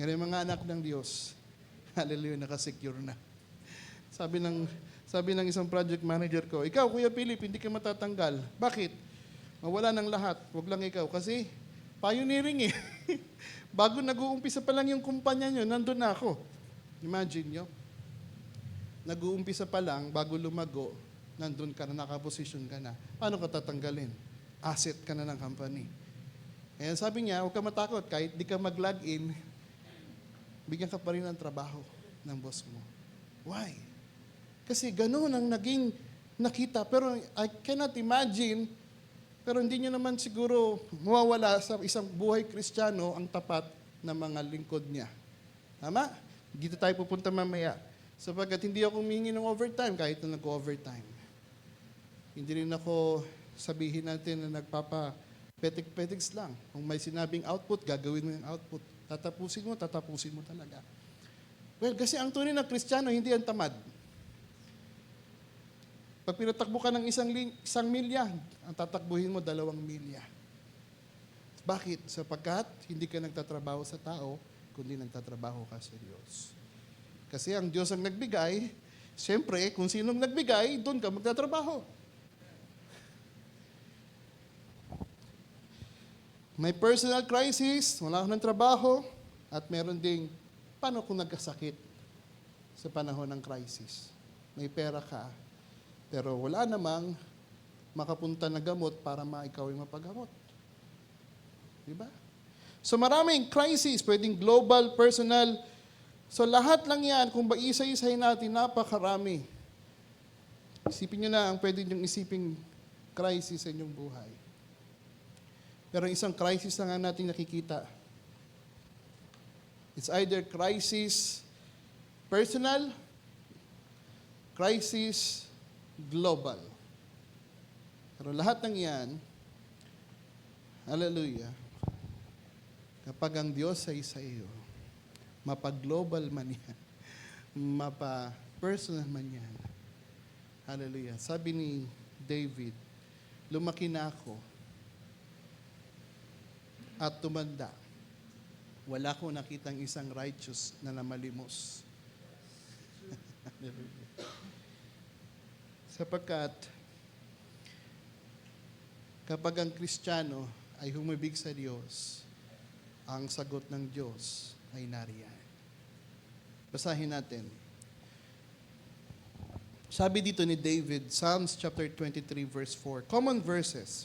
Ngayon mga anak ng Diyos, hallelujah, nakasecure na. Sabi ng isang project manager ko, ikaw, Kuya Philip, hindi ka matatanggal. Bakit? Mawala ng lahat. Wag lang ikaw. Kasi pioneering eh. Bago nag-uumpisa pa lang yung kumpanya nyo, nandun na ako. Imagine nyo. Nag-uumpisa pa lang, bago lumago, nandun ka na, nakaposisyon ka na. Paano ka tatanggalin? Asset ka na ng company. Kaya sabi niya, huwag ka matakot. Kahit di ka mag-login, bigyan ka pa rin ng trabaho ng boss mo. Why? Kasi ganoon ang naging nakita. Pero I cannot imagine, pero hindi nyo naman siguro mawawala sa isang buhay Kristiyano ang tapat na mga lingkod niya. Tama? Dito tayo pupunta mamaya. Sapagkat hindi ako humingi ng overtime kahit na nag-overtime. Hindi rin ako sabihin natin na nagpapa-petiks lang. Kung may sinabing output, gagawin mo yung output. Tatapusin mo talaga. Well, kasi ang tunay na Kristiyano, hindi ang tamad. Pag pinatakbo ka ng isang milya, ang tatakbuhin mo 2 milya. Bakit? Sapagkat hindi ka nagtatrabaho sa tao, kundi nagtatrabaho ka sa Diyos. Kasi ang Diyos ang nagbigay, siyempre, kung sinong nagbigay, doon ka magtatrabaho. May personal crisis, wala akong ng trabaho, at meron ding, paano kung nagkasakit sa panahon ng crisis? May pera ka, pero wala namang makapunta na gamot para ikaw ay mapagamot. Diba? So maraming crisis, pwedeng global, personal. So lahat lang yan, kung isa-isahin natin, napakarami. Isipin nyo na ang pwede nyong isiping crisis sa inyong buhay. Pero isang crisis na nga natin nakikita. It's either crisis personal, crisis global. Pero lahat ng yan, hallelujah, kapag ang Diyos ay sa iyo, mapa-global man yan, mapa-personal man yan, hallelujah. Sabi ni David, lumaki na ako at tumanda. Wala ko nakitang isang righteous na namalimos. Sapagkat kapag ang Kristiyano ay humibig sa Diyos, ang sagot ng Diyos ay nariyan. Basahin natin. Sabi dito ni David, Psalms chapter 23 verse 4. Common verses.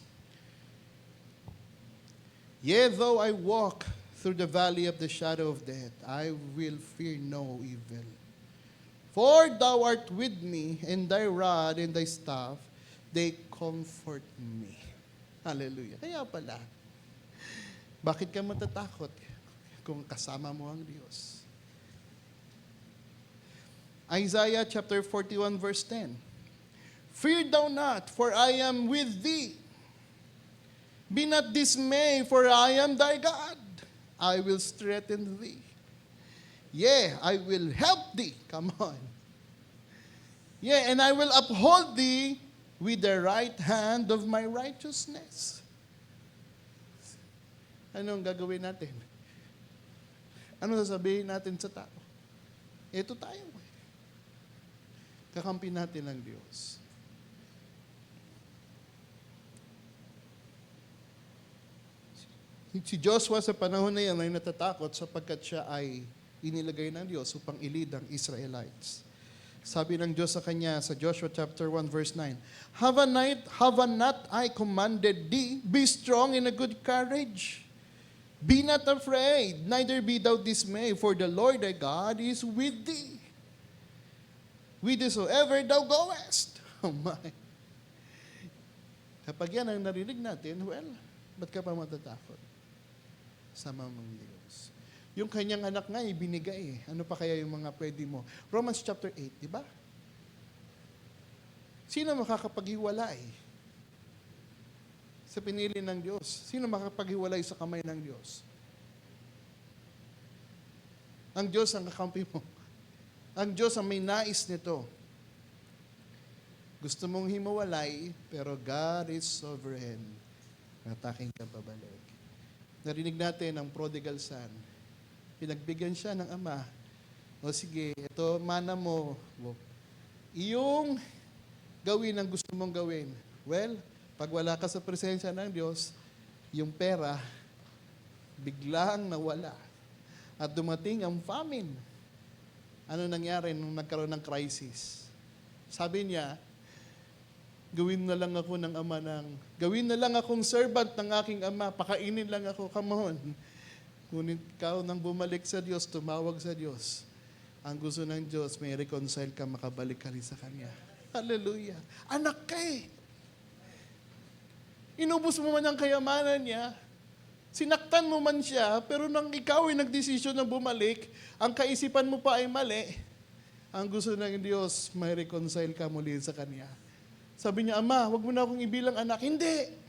Yea, though I walk through the valley of the shadow of death, I will fear no evil. For thou art with me, and thy rod and thy staff, they comfort me. Hallelujah. Kaya pala, bakit ka matatakot kung kasama mo ang Diyos? Isaiah chapter 41 verse 10. Fear thou not, for I am with thee. Be not dismayed, for I am thy God. I will strengthen thee. Yea, I will help thee. Come on. Yea, and I will uphold thee with the right hand of my righteousness. Anong gagawin natin? Ano sasabihin natin sa tao? Ito tayo. Kakampi natin ang Diyos. Si Joshua sa panahon na yan ay natatakot sapagkat siya ay inilagay ng Diyos upang ilid ang Israelites. Sabi ng Diyos sa kanya sa Joshua chapter 1 verse 9, Have not I commanded thee, be strong and a good courage. Be not afraid, neither be thou dismayed, for the Lord thy God is with thee. Whithersoever thou goest. Oh my. Kapag yan ang narinig natin, well, ba't ka pa matatakot? Sama mong Diyos. Yung kanyang anak nga, ibinigay. Ano pa kaya yung mga pwede mo? Romans chapter 8, di ba? Sino makakapaghiwalay sa pinili ng Diyos? Sino makakapaghiwalay sa kamay ng Diyos? Ang Diyos ang kakampi mo. Ang Diyos ang may nais nito. Gusto mong himuwalay, pero God is sovereign. At aking kababalik. Narinig natin ang prodigal son. Pinagbigyan siya ng ama. O sige, ito mana mo. Iyong gawin ang gusto mong gawin. Well, pag wala ka sa presensya ng Diyos, yung pera, biglang nawala. At dumating ang famine. Ano nangyari nung nagkaroon ng crisis? Sabi niya, gawin na lang akong servant ng aking ama, pakainin lang ako, come on. Ngunit ikaw nang bumalik sa Diyos, tumawag sa Diyos. Ang gusto ng Diyos, may reconcile ka, makabalik ka rin sa Kanya. Hallelujah. Anak ka eh. Inubos mo man ang kayamanan niya, sinaktan mo man siya, pero nang ikaw ay nagdesisyon na bumalik, ang kaisipan mo pa ay mali, Ang gusto ng Diyos, may reconcile ka muli sa Kanya. Sabi niya, Ama, wag mo na akong ibilang anak. Hindi!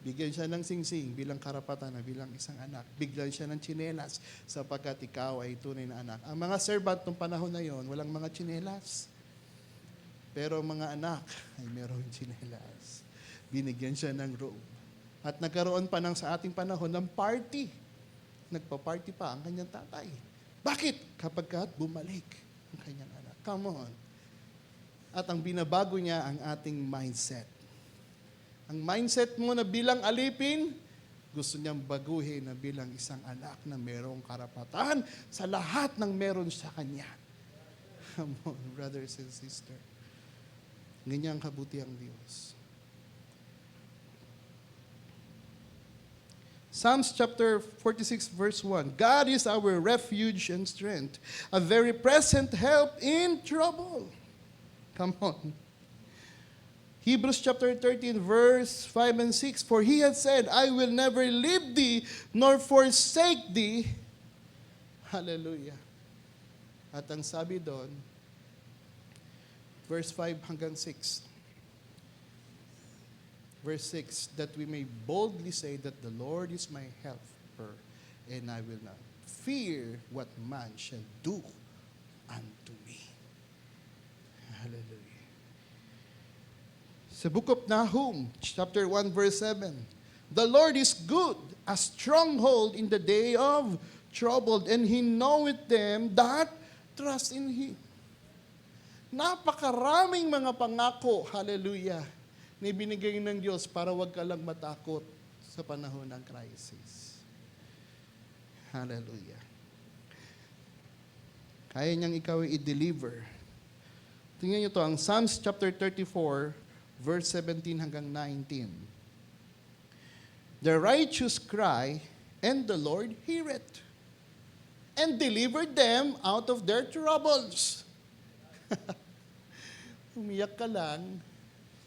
Bigyan siya ng singsing bilang karapatan na bilang isang anak. Bigyan siya ng tsinelas sapagkat ikaw ay tunay na anak. Ang mga servant ng panahon na yon, walang mga tsinelas. Pero mga anak ay meron tsinelas. Binigyan siya ng robe. At nagkaroon pa ng sa ating panahon ng party. Nagpa-party pa ang kanyang tatay. Bakit? Kapag bumalik ang kanyang anak. Come on. At ang binabago niya ang ating mindset. Ang mindset mo na bilang alipin, gusto niyang baguhin na bilang isang anak na merong karapatan sa lahat ng meron sa kanya. Come on, brothers and sisters. Ganyan kabuti ang Diyos. Psalms chapter 46 verse 1. God is our refuge and strength, a very present help in trouble. Come on. Hebrews chapter 13 verse 5 and 6. For he had said, I will never leave thee nor forsake thee. Hallelujah. At ang sabi doon, verse 5 hanggang 6. Verse 6, that we may boldly say that the Lord is my helper, and I will not fear what man shall do unto me. Hallelujah. Sa book of Nahum, chapter 1, verse 7, the Lord is good, a stronghold in the day of trouble, and He knoweth them that trust in Him. Napakaraming mga pangako, hallelujah, na ibinigay ng Diyos para wag ka lang matakot sa panahon ng crisis. Hallelujah. Kaya niyang ikaw i-deliver. Tingnan niyo to, ang Psalms chapter 34, verse 17 hanggang 19. The righteous cry, and the Lord heareth, and delivered them out of their troubles. Umiyak ka lang,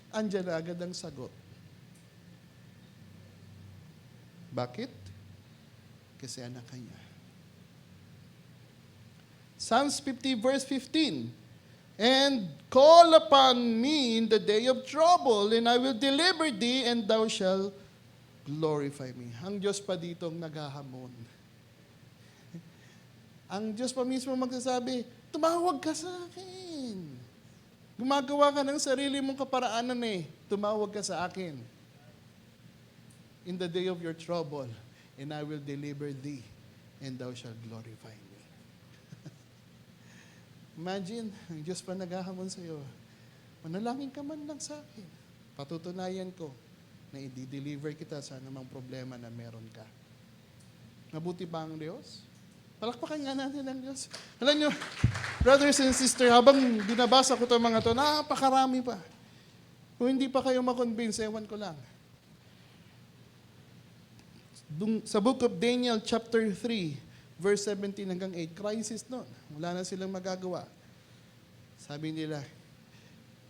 andyan na agad ang sagot. Bakit? Kasi anak ka niya. Psalms 50 verse 15. And call upon me in the day of trouble, and I will deliver thee, and thou shalt glorify me. Ang Diyos pa ditong naghahamon. Ang Diyos pa mismo magsasabi, tumawag ka sa akin. Gumagawa ka ng sarili mong kaparaanan tumawag ka sa akin. In the day of your trouble, and I will deliver thee, and thou shalt glorify me. Imagine, ang Diyos pa naghahamon sa iyo. Manalangin ka man lang sa akin. Patutunayan ko na i-deliver kita sa anumang problema na meron ka. Mabuti ba ang Diyos? Palakpakan nga natin ang Diyos. Alam nyo, brothers and sisters, habang binabasa ko itong mga ito, napakarami pa. Kung hindi pa kayo makonvince, ewan ko lang. Sa book of Daniel, chapter 3, verse 17 hanggang 8, crisis noon. Wala na silang magagawa. Sabi nila,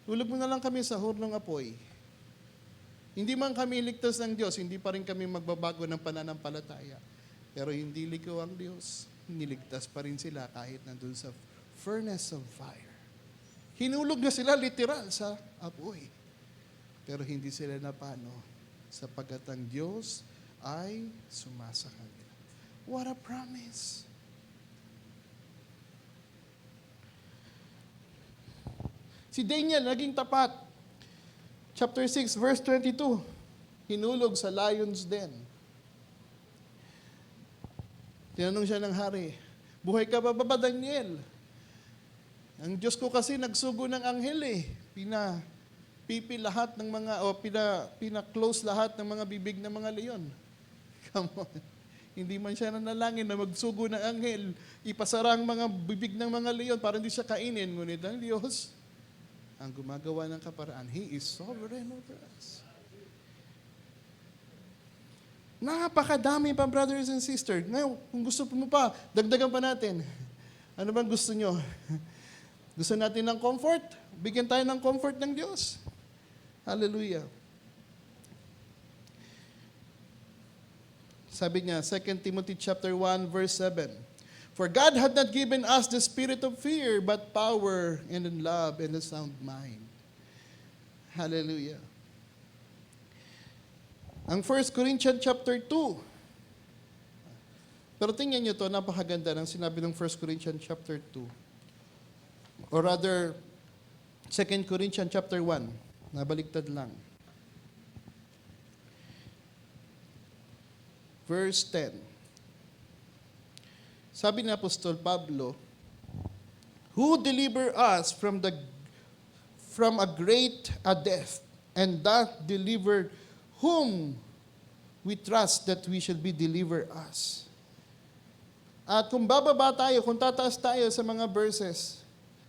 hulog mo na lang kami sa hurnong apoy. Hindi man kami ligtas ng Diyos, hindi pa rin kami magbabago ng pananampalataya. Pero hindi liko ang Diyos. Niligtas pa rin sila kahit nandun sa furnace of fire. Hinulog na sila literal sa apoy. Pero hindi sila napano sapagkat ang Diyos ay sumasa kanila. What a promise. Si Daniel naging tapat. Chapter 6, verse 22. Hinulog sa lion's den. Tinanong siya ng hari, buhay ka pa ba, Daniel? Ang Diyos ko kasi nagsugo ng anghel Pipi lahat ng mga, pina-close lahat ng mga bibig ng mga leon. Come on. Hindi man siya nanalangin na magsugo ng anghel, ipasara ang mga bibig ng mga leon para hindi siya kainin. Ngunit ang Diyos, ang gumagawa ng kaparaan, He is sovereign over us. Napakadami pa, brothers and sisters. Ngayon, kung gusto mo pa, dagdagan pa natin. Ano bang gusto nyo? Gusto natin ng comfort? Bigyan tayo ng comfort ng Diyos. Hallelujah. Sabi niya, 2 Timothy chapter 1, verse 7. For God had not given us the spirit of fear, but power and in love and a sound mind. Hallelujah. Ang 1 Corinthians chapter 2. Pero tingnan nyo to, napakaganda ng sinabi ng 1 Corinthians chapter 2. Or rather, 2 Corinthians chapter 1. Nabaliktad lang. Verse 10. Sabi ni Apostol Pablo, who deliver us from a great death, and that delivered whom we trust that we shall be deliver us. At kung bababa tayo, kung tataas tayo sa mga verses,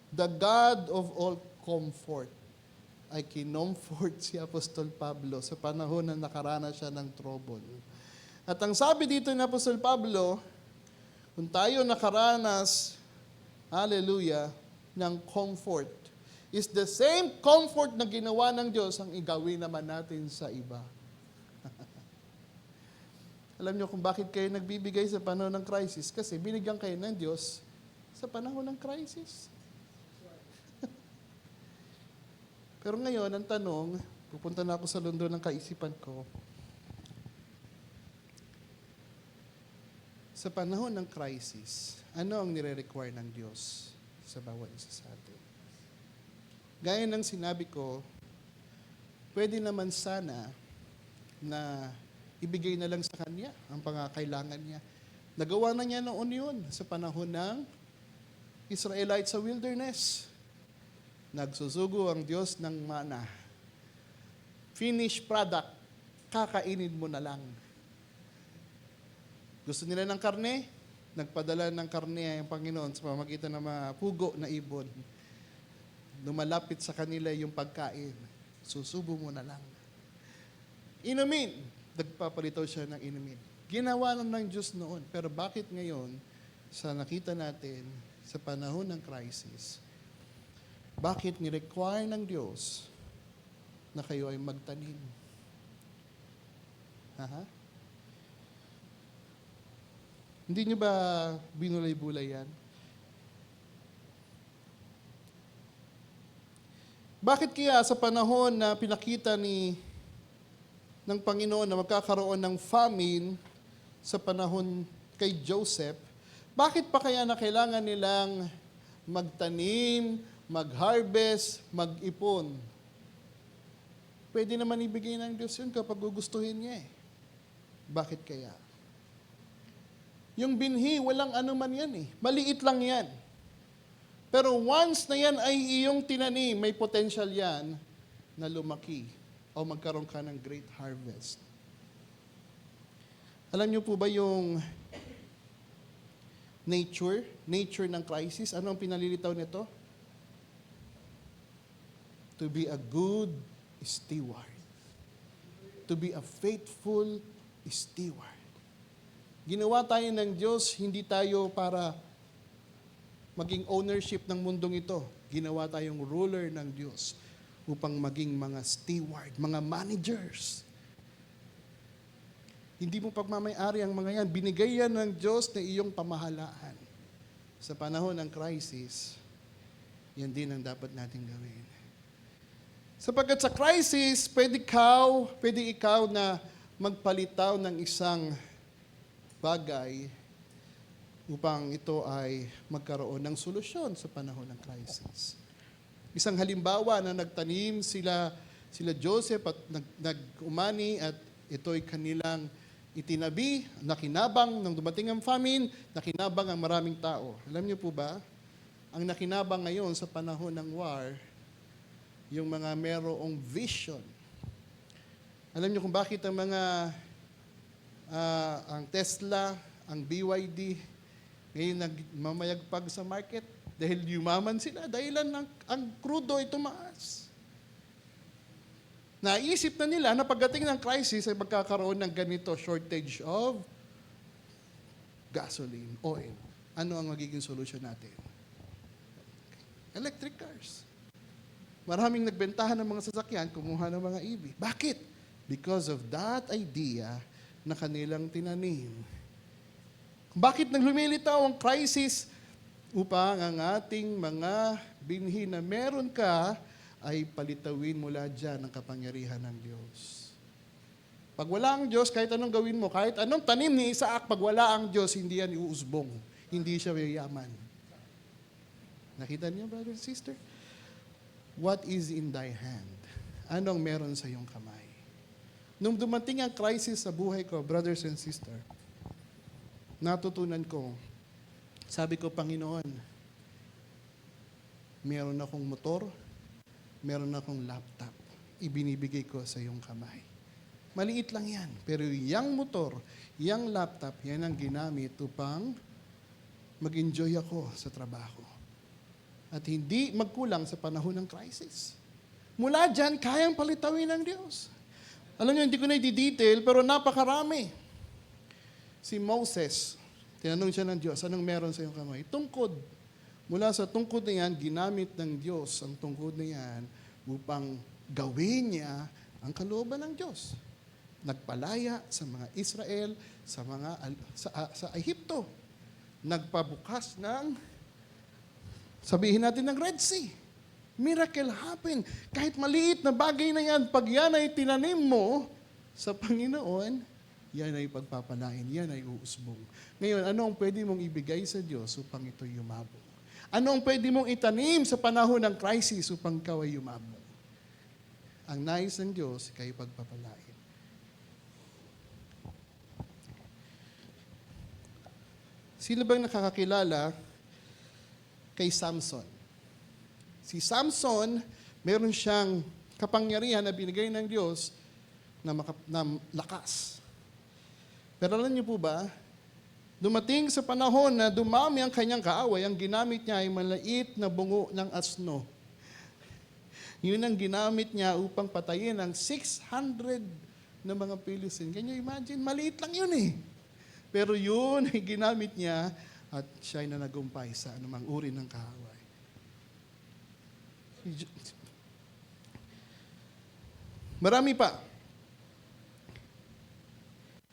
the God of all comfort, ay kinomfort si Apostol Pablo sa panahon na nakaranas siya ng trouble. At ang sabi dito ni Apostol Pablo, kung tayo nakaranas, hallelujah, ng comfort, is the same comfort na ginawa ng Diyos ang igawin naman natin sa iba. Alam niyo kung bakit kayo nagbibigay sa panahon ng crisis? Kasi binigyan kayo ng Diyos sa panahon ng crisis. Pero ngayon, ang tanong, pupunta na ako sa lundo ng kaisipan ko, sa panahon ng crisis, ano ang nire-require ng Diyos sa bawat isa sa atin? Gaya ng sinabi ko, pwede naman sana na ibigay na lang sa Kanya ang pangakailangan niya. Nagawa na niya noon yun sa panahon ng Israelites sa wilderness. Nagsusugo ang Diyos ng mana. Finished product, kakainin mo na lang. Gusto nila ng karne? Nagpadala ng karne ang Panginoon sa pamamagitan ng mga pugo na ibon. Lumalapit sa kanila yung pagkain. Susubo mo na lang. Inumin. Nagpapalitaw siya ng inumin. Ginawa na ng Diyos noon. Pero bakit ngayon, sa nakita natin, sa panahon ng crisis, bakit ni-require ng Diyos na kayo ay magtanim? Hindi nyo ba binulay-bulay yan? Bakit kaya sa panahon na pinakita ng Panginoon na magkakaroon ng famine sa panahon kay Joseph, bakit pa kaya na kailangan nilang magtanim, mag-harvest, mag-ipon? Pwede naman ibigay ng Diyos yun kapag gugustuhin niya eh. Bakit kaya? Yung binhi, walang ano man yan eh. Maliit lang yan. Pero once na yan ay iyong tinanim, may potential yan na lumaki o magkaroon ka ng great harvest. Alam niyo po ba yung nature ng crisis? Ano ang pinalilitaw nito? To be a good steward. To be a faithful steward. Ginawa tayo ng Diyos, hindi tayo para maging ownership ng mundong ito. Ginawa tayong ruler ng Diyos upang maging mga steward, mga managers. Hindi mo pagmamayari ang mga yan. Binigay yan ng Diyos na iyong pamahalaan. Sa panahon ng crisis, yan din ang dapat natin gawin. Sapagkat sa crisis, pwede ikaw na magpalitaw ng isang bagay upang ito ay magkaroon ng solusyon sa panahon ng crisis. Isang halimbawa na nagtanim sila Joseph at nag-umani at ito'y kanilang itinabi, nakinabang nang dumating ang famine, nakinabang ang maraming tao. Alam niyo po ba, ang nakinabang ngayon sa panahon ng war, yung mga merong vision. Alam niyo kung bakit ang mga ang Tesla, ang BYD, ngayon nagmamayagpag sa market dahil yumaman sila, dahilan ang krudo ay tumaas. Naisip na nila na pagdating ng crisis ay magkakaroon ng ganito, shortage of gasoline, oil. Ano ang magiging solusyon natin? Electric cars. Maraming nagbentahan ng mga sasakyan, kumuha ng mga EV. Bakit? Because of that idea na kanilang tinanim. Bakit lumilitaw ang crisis? Upang ang ating mga binhi na meron ka ay palitawin mula dyan ang kapangyarihan ng Diyos. Pag wala ang Diyos, kahit anong gawin mo, kahit anong tanim ni Isaac, pag wala ang Diyos, hindi yan iuusbong. Hindi siya yayaman. Nakita niyo, brother and sister? What is in thy hand? Anong meron sa iyong kamay? Nung dumating ang crisis sa buhay ko, brothers and sister, natutunan ko, sabi ko, Panginoon, meron akong motor, meron akong laptop, ibinibigay ko sa iyong kamay. Maliit lang yan, pero yung motor, yung laptop, yan ang ginamit upang mag-enjoy ako sa trabaho. At hindi magkulang sa panahon ng crisis. Mula dyan, kayang palitawin ng Diyos. Alam niyo, hindi ko na i-detail, pero napakarami. Si Moses, tinanong siya ng Diyos, anong meron sa iyong kamay? Tungkod. Mula sa tungkod na yan, ginamit ng Diyos ang tungkod na yan upang gawin niya ang kalooban ng Diyos. Nagpalaya sa mga Israel, sa Ehipto. Nagpabukas ng, sabihin natin, ng Red Sea. Miracle happen. Kahit maliit na bagay na yan, pag yan ay tinanim mo sa Panginoon, yan ay pagpapalain, yan ay uusbong. Ngayon, ano ang pwede mong ibigay sa Diyos upang ito yumabong? Ano ang pwede mong itanim sa panahon ng crisis upang ikaw ay yumabong? Ang nais ng Diyos, kayo pagpapalain. Sino bang nakakakilala kay Samson? Si Samson, meron siyang kapangyarihan na binigay ng Diyos na lakas. Pero alam niyo po ba, dumating sa panahon na dumami ang kanyang kaaway, ang ginamit niya ay maliit na bungo ng asno. Yun ang ginamit niya upang patayin ang 600 na mga Philistine. Can you imagine? Maliit lang yun eh. Pero yun ay ginamit niya at siya ay nanagumpay sa anumang uri ng kaaway. Marami pa.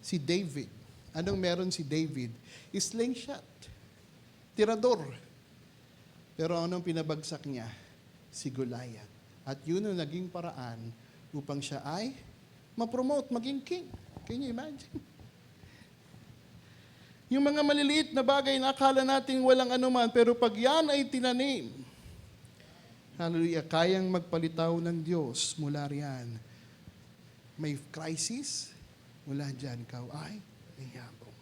Si David. Anong meron si David? Slingshot. Tirador. Pero anong pinabagsak niya? Si Goliath. At yun ang naging paraan upang siya ay ma-promote, maging king. Can you imagine? Yung mga maliliit na bagay na akala natin walang anuman, pero pag yan ay tinanim, hallelujah, kayang magpalitaw ng Diyos mula riyan. May crisis, mula dyan, ikaw ay niyabong.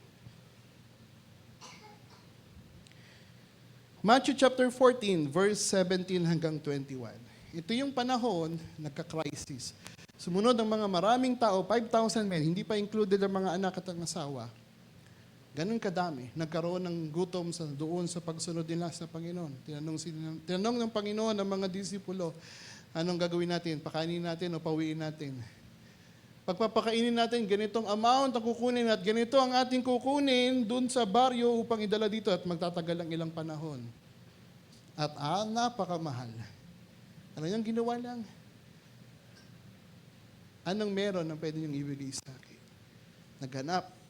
Matthew chapter 14, verse 17 hanggang 21. Ito yung panahon, nagka-crisis. Sumunod ang mga maraming tao, 5,000 men, hindi pa included ang mga anak at ang asawa. Ganun kadami. Nagkaroon ng gutom doon sa pagsunod nila sa Panginoon. Tinanong ng Panginoon ang mga disipulo, anong gagawin natin? Pakainin natin o pawiin natin? Pagpapakainin natin, ganitong amount ang kukunin at ganito ang ating kukunin dun sa baryo upang idala dito at magtatagal ang ilang panahon. At napakamahal. Ano yung ginawa lang? Anong meron ang pwede niyong ibigay sa akin? Naghanap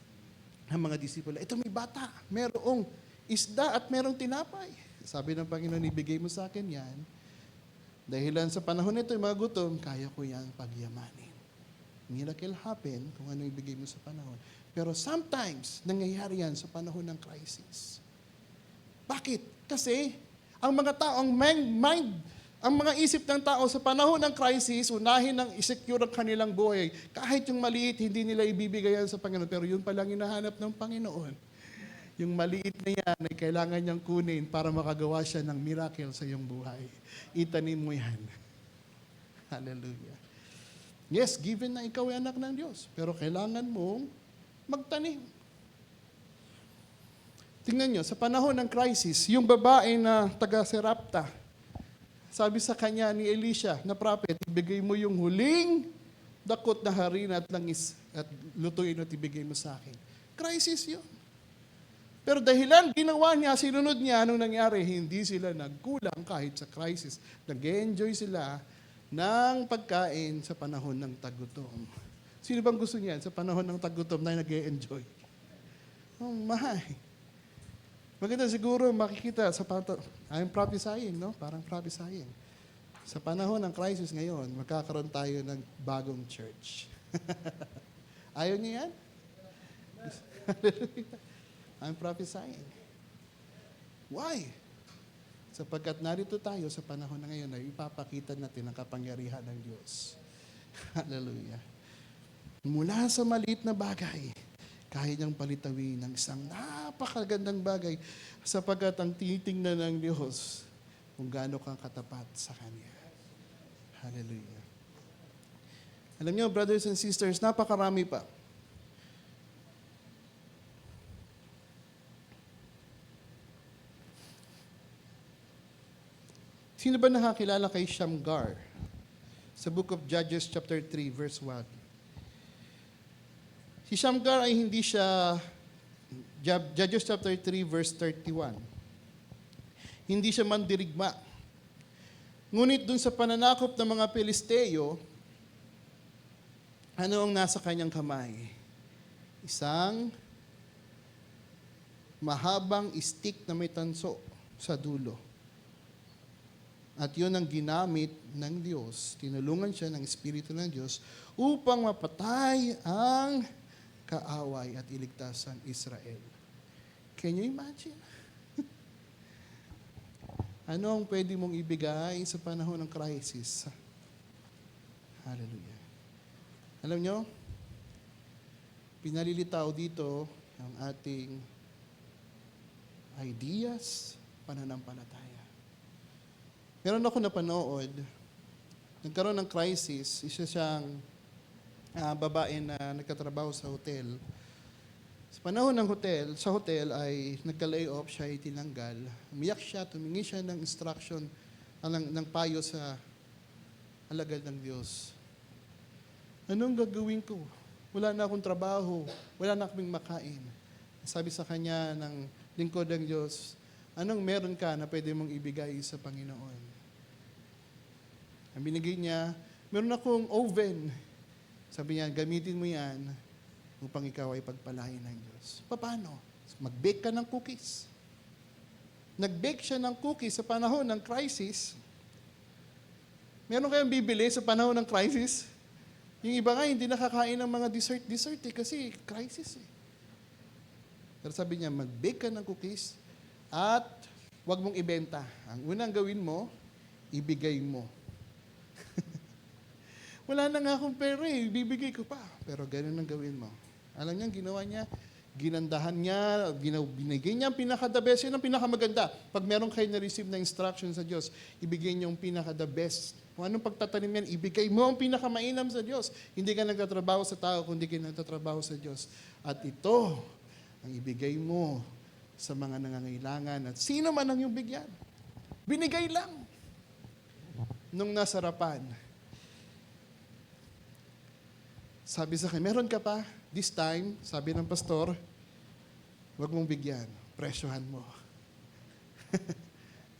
ang mga disipulo. Ito may bata, merong isda at merong tinapay. Sabi ng Panginoon, ibigay mo sa akin yan. Dahilan sa panahon nito, yung mga gutom, kaya ko yan pagyamanin. Miracle happen kung ano ibigay mo sa panahon. Pero sometimes, nangyayari yan sa panahon ng crisis. Bakit? Kasi, ang mga tao, ang mga isip ng tao sa panahon ng crisis, unahin ng isecure ang kanilang buhay. Kahit yung maliit, hindi nila ibibigay yan sa Panginoon. Pero yun palang hinahanap ng Panginoon. Yung maliit na yan ay kailangan niyang kunin para makagawa siya ng miracle sa iyong buhay. Itanim mo yan. Hallelujah. Yes, given na ikaw ay anak ng Diyos. Pero kailangan mong magtanim. Tingnan nyo, sa panahon ng crisis, yung babae na taga-Serapta, sabi sa kanya ni Elisha na prophet, ibigay mo yung huling dakot na harina at langis at lutuin at ibigay mo sa akin. Crisis yun. Pero dahilan, ginawa niya, sinunod niya, anong nangyari? Hindi sila nagkulang kahit sa crisis. Nag-enjoy sila ng pagkain sa panahon ng tagutom. Sino bang gusto niyan sa panahon ng tagutom na nag-enjoy? Oh my! Maganda siguro makikita sa I'm prophesying, no? Parang prophesying. Sa panahon ng crisis ngayon, magkakaroon tayo ng bagong church. Ayaw niyo yan? I'm prophesying. Why? Sapagkat narito tayo sa panahon na ngayon na ipapakita natin ang kapangyarihan ng Diyos. Hallelujah. Mula sa maliit na bagay, kaya niyang palitawin ng isang napakagandang bagay sapagkat ang titingnan ng Diyos kung gaano kang katapat sa Kanya. Hallelujah. Alam niyo, brothers and sisters, napakarami pa. Sino ba nakakilala kay Shamgar? Sa book of Judges chapter 3 verse 1. Si Shamgar ay hindi siya, Judges chapter 3 verse 31. Hindi siya mandirigma. Ngunit dun sa pananakop ng mga Pilisteo, ano ang nasa kanyang kamay? Isang mahabang stick na may tanso sa dulo. At yun ang ginamit ng Diyos. Tinulungan siya ng Espiritu ng Diyos upang mapatay ang kaaway at iligtas ang Israel. Can you imagine? Ano ang pwede mong ibigay sa panahon ng crisis? Hallelujah. Alam nyo, pinalilitaw dito ang ating ideas, pananampalataya. Meron ako napanood, nagkaroon ng crisis, isa siyang babae na nagkatrabaho sa hotel. Sa panahon ng sa hotel ay nagka-layoff, siya ay tinanggal. Umiyak siya, tumingi siya ng instruction, ng payo sa alagad ng Diyos. Anong gagawin ko? Wala na akong trabaho, wala na kaming makain. Sabi sa kanya ng lingkod ng Diyos, anong meron ka na pwede mong ibigay sa Panginoon? Ang binigay niya, meron akong oven. Sabi niya, gamitin mo yan upang ikaw ay pagpalain ng Diyos. Paano? Mag-bake ka ng cookies. Nag-bake siya ng cookies sa panahon ng crisis. Meron kayong bibili sa panahon ng crisis? Yung iba nga, hindi nakakain ng mga dessert kasi crisis eh. Pero sabi niya, mag-bake ka ng cookies at huwag mong ibenta. Ang unang gawin mo, ibigay mo. Wala na nga akong pera eh, bibigay ko pa. Pero ganun ang gawin mo. Alam niya, ginawa niya, ginandahan niya, binigay niya ang pinaka-the best. Yan ang pinaka-maganda. Pag meron kayo na-receive na instruction sa Diyos, ibigay niyo ang pinaka-the best. Kung anong pagtatanim yan, ibigay mo ang pinaka-mainam sa Diyos. Hindi ka nagtatrabaho sa tao, kundi ka nagtatrabaho sa Diyos. At ito, ang ibigay mo sa mga nangangailangan. At sino man ang iyong bigyan? Binigay lang. Nung nasa harapan, sabi sa akin, meron ka pa? This time, sabi ng pastor, huwag mong bigyan, presyohan mo.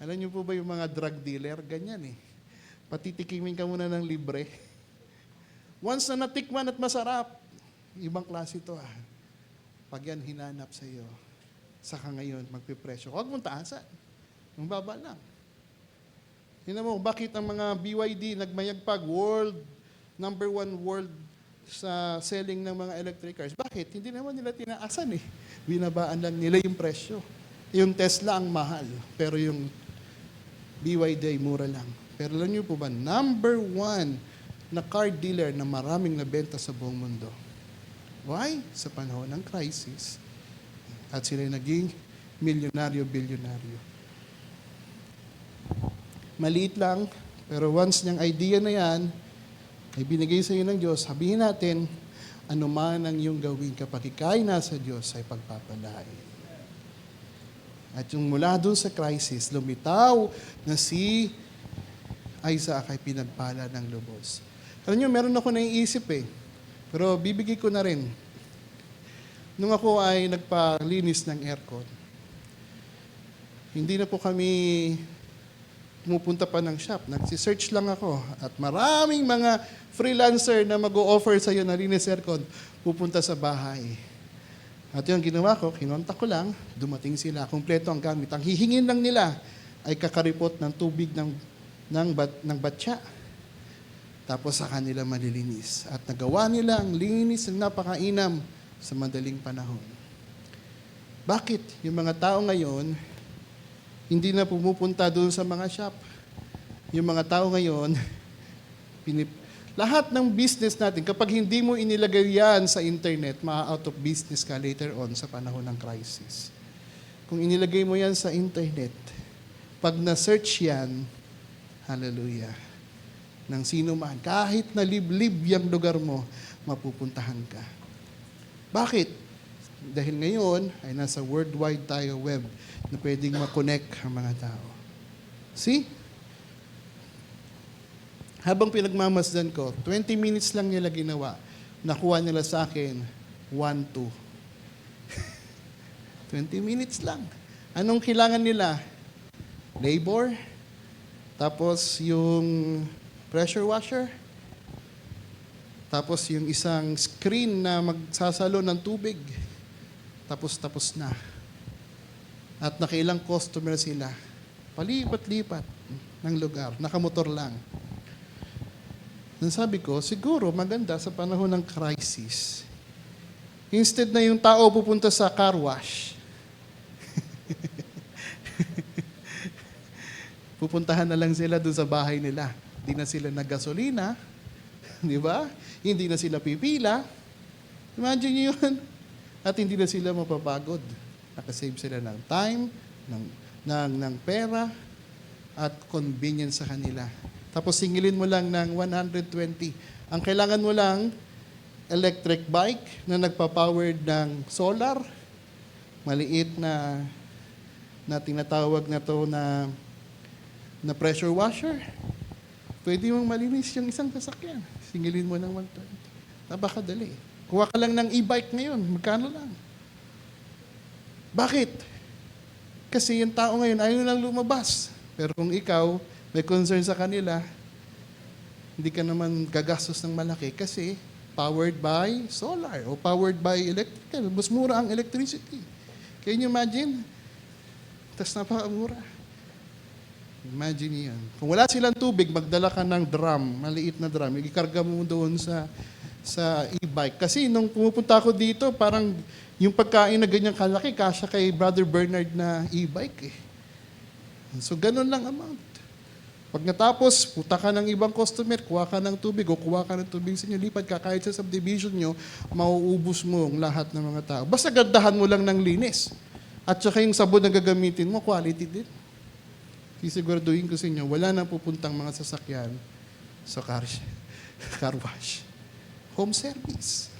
Alam niyo po ba yung mga drug dealer? Ganyan eh. Patitikimin ka muna ng libre. Once na natikman at masarap, ibang klase ito ah. Pag yan hinanap sa iyo, saka ngayon magpipresyo. Huwag mong taasan. Ang baba lang. Tingnan mo, bakit ang mga BYD nagmayagpag number 1 world sa selling ng mga electric cars? Bakit? Hindi naman nila tinaasan eh. Binabaan lang nila yung presyo. Yung Tesla ang mahal, pero yung BYD ay mura lang. Pero alam niyo po ba, number 1 na car dealer na maraming nabenta sa buong mundo. Why? Sa panahon ng crisis. At sila naging milyonaryo-bilyonaryo. Maliit lang, pero once niyang idea na yan, ay binigay sa iyo ng Diyos, sabihin natin, ano man ang iyong gawin kapag ika'y nasa Diyos ay pagpapalain. At yung mula doon sa crisis, lumitaw na si Isaac ay pinagpala ng lubos. Alam niyo, meron ako naiisip eh. Pero bibigay ko na rin. Nung ako ay nagpalinis ng aircon, hindi na po kami pumupunta pa ng shop. Nagsisearch lang ako. At maraming mga freelancer na mag-o-offer sa iyo na linis aircon, pupunta sa bahay. At yung ginawa ko, kinontak ko lang, dumating sila, kumpleto ang gamit. Ang hihingin lang nila ay kakaripot ng tubig ng batya. Tapos sa kanila malilinis. At nagawa nila ang linis ng napakainam sa madaling panahon. Bakit? Yung mga tao ngayon, hindi na pumupunta doon sa mga shop. Yung mga tao ngayon, lahat ng business natin, kapag hindi mo inilagay yan sa internet, ma-out of business ka later on sa panahon ng crisis. Kung inilagay mo yan sa internet, pag na-search yan, hallelujah, ng sino man, kahit na liblib yung lugar mo, mapupuntahan ka. Bakit? Dahil ngayon ay nasa worldwide tayo web na pwedeng makonect ang mga tao. See? Habang pinagmamasdan ko, 20 minutes lang nila ginawa. Nakuha nila sa akin, 1-2. 20 minutes lang. Anong kailangan nila? Labor. Tapos yung pressure washer. Tapos yung isang screen na magsasalo ng tubig. Tapos na. At nakailang customer sila. Palipat-lipat ng lugar. Nakamotor lang. Sabi ko, siguro maganda sa panahon ng crisis. Instead na yung tao pupunta sa car wash, pupuntahan na lang sila doon sa bahay nila. Hindi na sila naggasolina, di ba? Hindi na sila pipila. Imagine nyo yun. At hindi na sila mapapagod. Nakasave sila ng time, ng pera, at convenience sa kanila. Tapos singilin mo lang ng 120. Ang kailangan mo lang, electric bike na nagpa-powered ng solar, maliit na tinatawag na to na pressure washer. Pwede mong malinis yung isang sasakyan. Singilin mo ng 120. Napakadali. Kuha ka lang ng e-bike ngayon. Magkano lang? Bakit? Kasi yung tao ngayon ayaw lang lumabas. Pero kung ikaw, may concern sa kanila, hindi ka naman gagastos ng malaki kasi powered by solar o powered by electrical. Mas mura ang electricity. Can you imagine? Tapos napakamura. Imagine yan. Kung wala silang tubig, magdala ka ng drum, maliit na drum. Ikarga mo doon sa e-bike. Kasi nung pumupunta ako dito, parang yung pagkain na ganyang kalaki, kasya kay Brother Bernard na e-bike eh. So ganun lang amount. Pag natapos, puta ka ng ibang customer, kuha ka ng tubig o kuha ka ng tubig sa inyo, lipat ka kahit sa subdivision nyo, mauubos mo ang lahat ng mga tao. Basta gandahan mo lang ng linis. At saka yung sabon na gagamitin mo, quality din. Sisiguraduhin ko sa inyo, wala na pupuntang mga sasakyan sa car wash. Home service.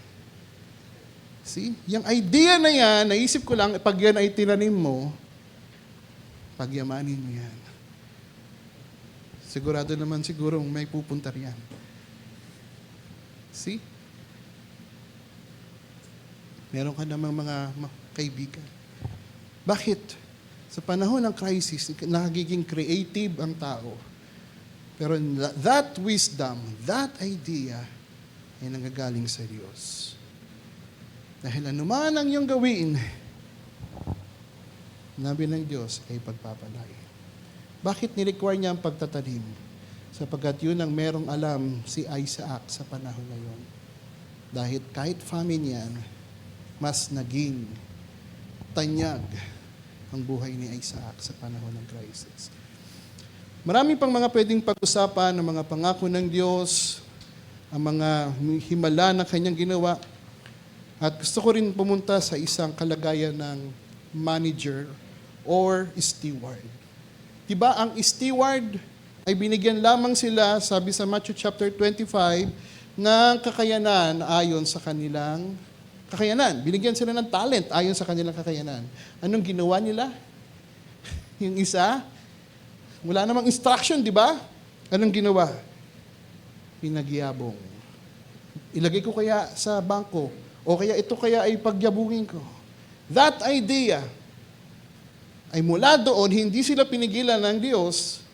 See? Yung idea na yan, naisip ko lang, pag yan ay tinanim mo, pagyamanin mo yan. Sigurado naman siguro may pupunta riyan. See? Meron ka namang mga kaibigan. Bakit? Sa panahon ng crisis, nagiging creative ang tao. Pero that wisdom, that idea, ay nanggagaling sa Diyos. Dahil anuman ang iyong gawin, nabi ng Diyos ay pagpapalain. Bakit ni-require niya ang pagtatanim? Sapagkat yun ang merong alam si Isaac sa panahon na yun. Dahil kahit famine yan, mas naging tanyag ang buhay ni Isaac sa panahon ng crisis. Marami pang mga pwedeng pag-usapan ng mga pangako ng Diyos, ang mga himala na kanyang ginawa. At gusto ko rin pumunta sa isang kalagayan ng manager or steward. Diba, ang steward ay binigyan lamang sila, sabi sa Matthew chapter 25, ng kakayanan ayon sa kanilang kakayanan. Binigyan sila ng talent ayon sa kanilang kakayanan. Anong ginawa nila? Yung isa, wala namang instruction, di ba? Anong ginawa? Pinagyabong. Ilagay ko kaya sa bangko, o kaya ito kaya ay pagyabungin ko. That idea ay mula doon, hindi sila pinigilan ng Diyos,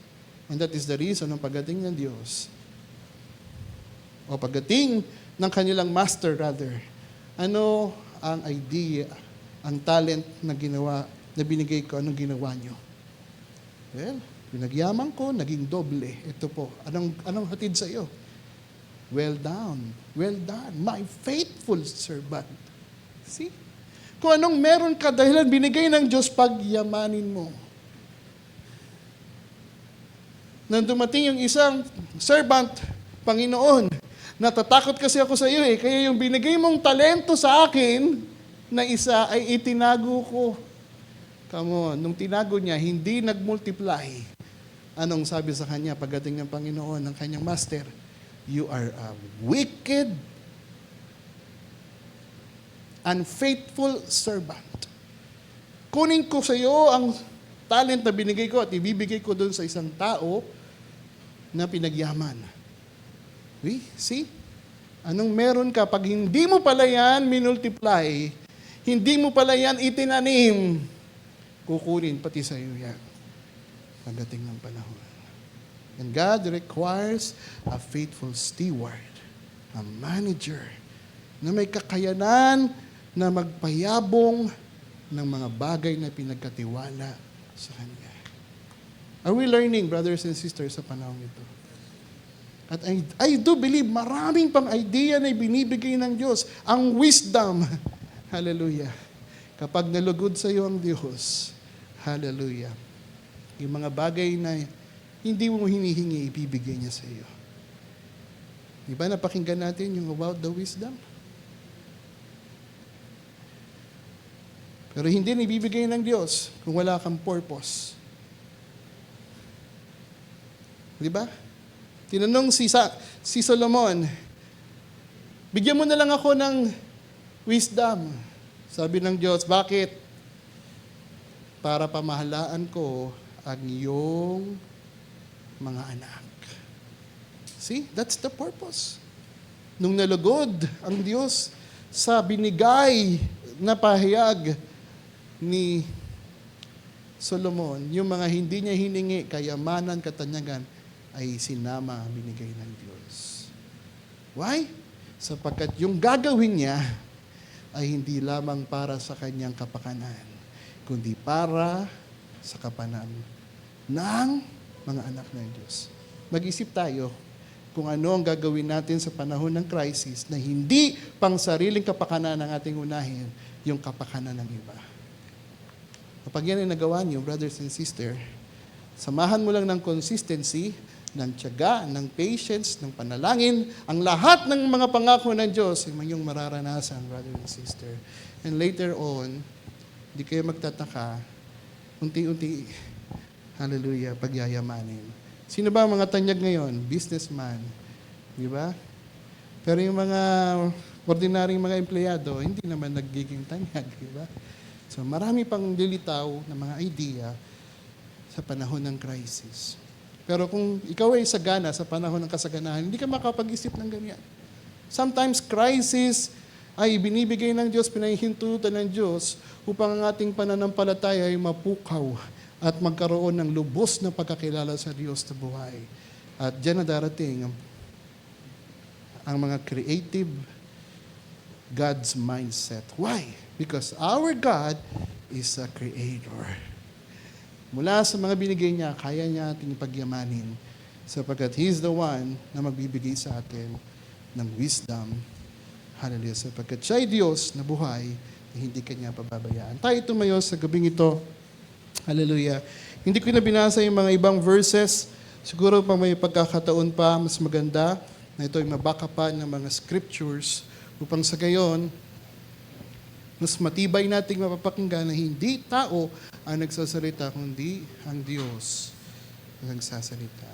and that is the reason ng pagdating ng Diyos, o pagdating ng kanilang master rather, ano ang idea ang talent na binigay ko, anong ginawa nyo? Well, pinagyaman ko, naging doble. Ito po, anong hatid sa iyo? Well done, my faithful servant. See? Kung anong meron ka dahilan, binigay ng Diyos, pagyamanin mo. Nang dumating yung isang servant, Panginoon, natatakot kasi ako sa iyo kaya yung binigay mong talento sa akin na isa ay itinago ko. Come on, nung tinago niya, hindi nag-multiply. Anong sabi sa kanya pagdating ng Panginoon, ng kanyang master? You are a wicked, unfaithful servant. Kunin ko sa iyo ang talent na binigay ko at ibibigay ko doon sa isang tao na pinagyaman. See? Anong meron ka pag hindi mo pala yan minultiply, hindi mo pala yan itinanim, kukunin pati sa iyo yan pagdating ng panahon. And God requires a faithful steward, a manager, na may kakayanan na magpayabong ng mga bagay na pinagkatiwala sa Kanya. Are we learning, brothers and sisters, sa panahon ito? At I do believe maraming pang idea na binibigay ng Diyos. Ang wisdom, hallelujah. Kapag nalugod sa iyo ang Diyos, hallelujah. Yung mga bagay na hindi mo hinihingi, ibibigay niya sa iyo. Di ba napakinggan natin yung about the wisdom? Pero hindi na ibibigay ng Diyos kung wala kang purpose. Di ba? Tinanong si Solomon, bigyan mo na lang ako ng wisdom. Sabi ng Diyos, bakit? Para pamahalaan ko ang iyong mga anak. See? That's the purpose. Nung nalugod ang Diyos sa binigay na pahayag ni Solomon, yung mga hindi niya hiningi, kayamanan, katanyagan, ay sinama, binigay ng Diyos. Why? Sapagkat yung gagawin niya ay hindi lamang para sa kanyang kapakanan, kundi para sa kapanan ng mga anak ng Diyos. Mag-isip tayo kung ano ang gagawin natin sa panahon ng crisis na hindi pang sariling kapakanan ng ating unahin, yung kapakanan ng iba. Kapag yan ay nagawa niyo, brothers and sisters, samahan mo lang ng consistency, ng tiyaga, ng patience, ng panalangin, ang lahat ng mga pangako ng Diyos ay iyong mararanasan, brother and sister. And later on, hindi kayo magtataka, unti-unti, hallelujah, pagyayamanin. Sino ba ang mga tanyag ngayon? Businessman. Di ba? Pero yung mga ordinaryong mga empleyado, hindi naman nagiging tanyag. Di ba? So marami pang lilitaw na mga idea sa panahon ng crisis. Pero kung ikaw ay sagana sa panahon ng kasaganahan, hindi ka makapag-isip ng ganyan. Sometimes crisis ay binibigay ng Diyos, pinahihintutan ng Diyos upang ang ating pananampalataya ay mapukaw at magkaroon ng lubos na pagkakilala sa Diyos na buhay. At diyan na darating ang mga creative God's mindset. Why? Because our God is a creator. Mula sa mga binigay niya, kaya niya ating pagyamanin sapagkat He is the one na magbibigay sa atin ng wisdom. Hallelujah. Sapagkat siya ay Diyos na buhay na hindi Kanya pababayaan. Tayo tumayo sa gabing ito. Hallelujah. Hindi ko na binasa yung mga ibang verses. Siguro pang may pagkakataon pa, mas maganda na ito ay mabaka pa ng mga scriptures upang sa gayon, mas matibay nating mapapakinggan na hindi tao ang nagsasalita, kundi ang Diyos ang nagsasalita.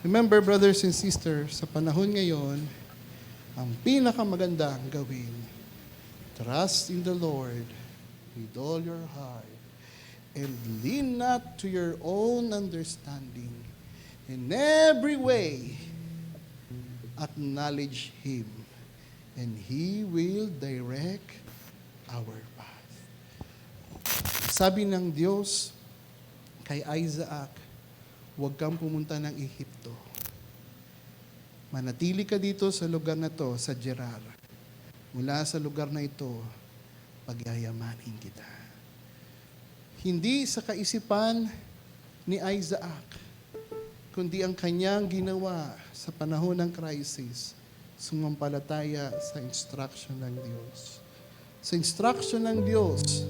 Remember, brothers and sisters, sa panahon ngayon, ang pinakamagandang gawin, trust in the Lord with all your heart, and lean not to your own understanding. In every way, acknowledge Him, and He will direct our path. Sabi ng Diyos kay Isaac, huwag kang pumunta ng Ehipto. Manatili ka dito sa lugar na to, sa Gerar. Mula sa lugar na ito, pagyayamanin kita. Hindi sa kaisipan ni Isaac, kundi ang kanyang ginawa sa panahon ng crisis, sumampalataya sa instruction ng Diyos. Sa instruction ng Diyos,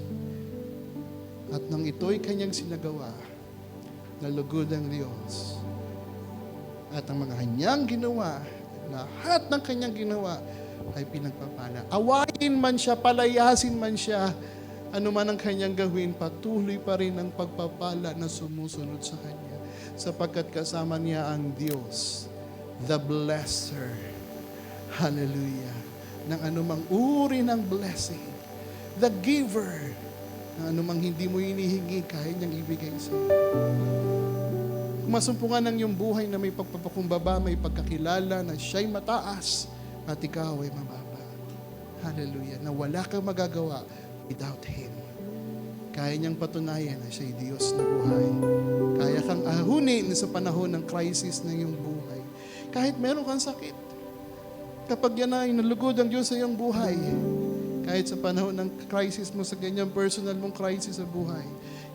at nang ito'y kanyang sinagawa, nalugod ang Diyos. At ang mga kanyang ginawa, lahat ng kanyang ginawa, ay pinagpapala. Awayin man siya, palayasin man siya, ano man ang kanyang gawin, patuloy pa rin ang pagpapala na sumusunod sa kanya. Sapagkat kasama niya ang Diyos, the blesser. Hallelujah. Ng anumang uri ng blessing. The giver. Ng anumang hindi mo hinihingi, kaya niyang ibigay sa iyo. Masumpungan ng iyong buhay na may pagpapakumbaba, may pagkakilala na siya'y mataas at ikaw ay mababa. Hallelujah. Na wala kang magagawa without Him. Kaya niyang patunayan na siya'y Diyos na buhay. Kaya kang ahunin sa panahon ng crisis ng iyong buhay. Kahit meron kang sakit. Kapag yan ay nalugod ang Diyos sa iyong buhay, kahit sa panahon ng crisis mo, sa ganyang personal mong crisis sa buhay,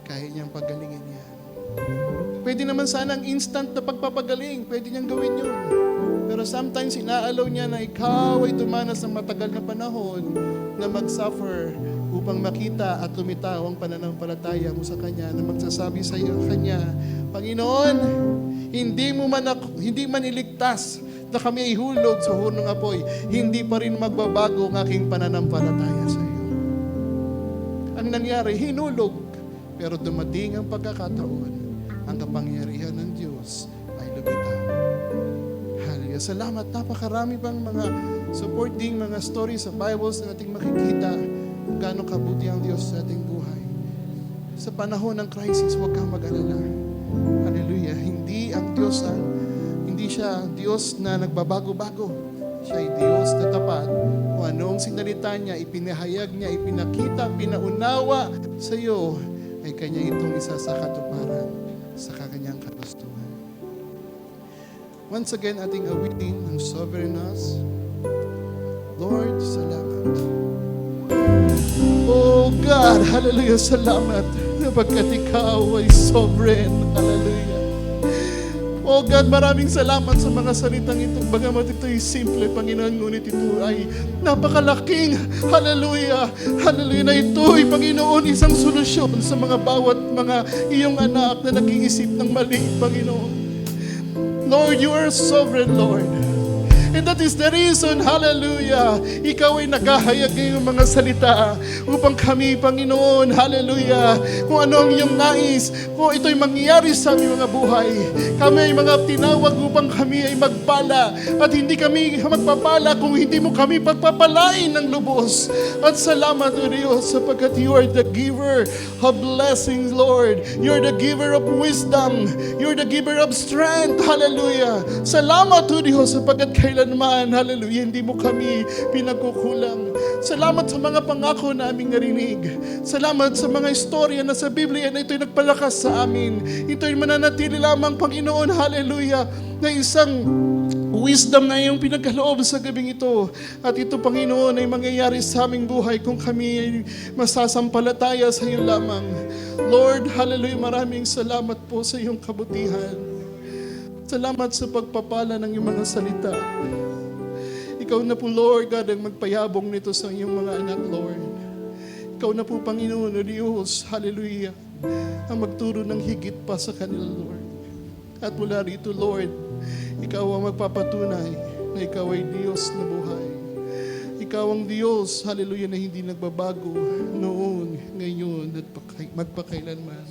kaya niyang pagalingin yan. Pwede naman sana ang instant na pagpapagaling. Pwede niyang gawin yun. Pero sometimes, inaalaw niya na ikaw ay tumanas ng matagal na panahon na mag-suffer upang makita at lumitaw ang pananampalataya mo sa Kanya, na magsasabi sa iyo Kanya, Panginoon, hindi man iligtas na kami ay hulog sa hornong apoy, hindi pa rin magbabago ang aking pananampalataya sa iyo. Ang nangyari, hinulog, pero dumating ang pagkakataon, ang kapangyarihan ng Diyos ay lumitaw. Hallelujah. Salamat. Napakarami pang mga supporting mga stories sa Bibles na nating makikita kung gaano kabuti ang Diyos sa ating buhay. Sa panahon ng crisis, huwag kang mag-alala. Hallelujah. Hindi siya Diyos na nagbabago-bago. Siya ay Diyos na tapat. Kung anong sinalita niya, ipinahayag niya, ipinakita, pinaunawa sa iyo, ay Kanya itong isa sa katuparan sa kanyang kagustuhan. Once again, ating awitin ng sovereign us. Lord, salamat. Oh God, hallelujah, salamat sapagkat Ikaw ay sovereign. Hallelujah. Oh God, maraming salamat sa mga salitang ito. Bagamat ito ay simple, Panginoon, ngunit ito ay napakalaking, hallelujah, hallelujah, na ito ay, Panginoon, isang solusyon sa mga bawat mga iyong anak na nag-iisip ng mali, Panginoon. Lord, you are sovereign, Lord. And that is the reason, hallelujah, Ikaw ay naghahayag ngayong mga salita upang kami, Panginoon, hallelujah, kung ano ang iyong nais, kung ito'y mangyayari sa aming mga buhay. Kami ay mga tinawag upang kami ay magpala at hindi kami magpapala kung hindi mo kami pagpapalain ng lubos. At salamat, O Diyos, sapagkat you are the giver of blessings, Lord. You are the giver of wisdom. You are the giver of strength. Hallelujah. Salamat, O Diyos, sapagkat kailanman, hallelujah, hindi mo kami pinagkukulang. Salamat sa mga pangako na aming narinig. Salamat sa mga istorya na sa Biblia na ito'y nagpalakas sa amin. Ito'y mananatili lamang, Panginoon, hallelujah, na isang wisdom na iyong pinagkaloob sa gabing ito. At ito, Panginoon, ay mangyayari sa aming buhay kung kami ay masasampalataya sa iyo lamang. Lord, hallelujah, maraming salamat po sa iyong kabutihan. Salamat sa pagpapala ng iyong mga salita. Ikaw na po, Lord God, ang magpayabong nito sa iyong mga anak, Lord. Ikaw na po, Panginoon, o Diyos, hallelujah, ang magturo ng higit pa sa kanila, Lord. At mula rito, Lord, Ikaw ang magpapatunay na Ikaw ay Diyos na buhay. Ikaw ang Diyos, hallelujah, na hindi nagbabago noon, ngayon, at magpakailanman.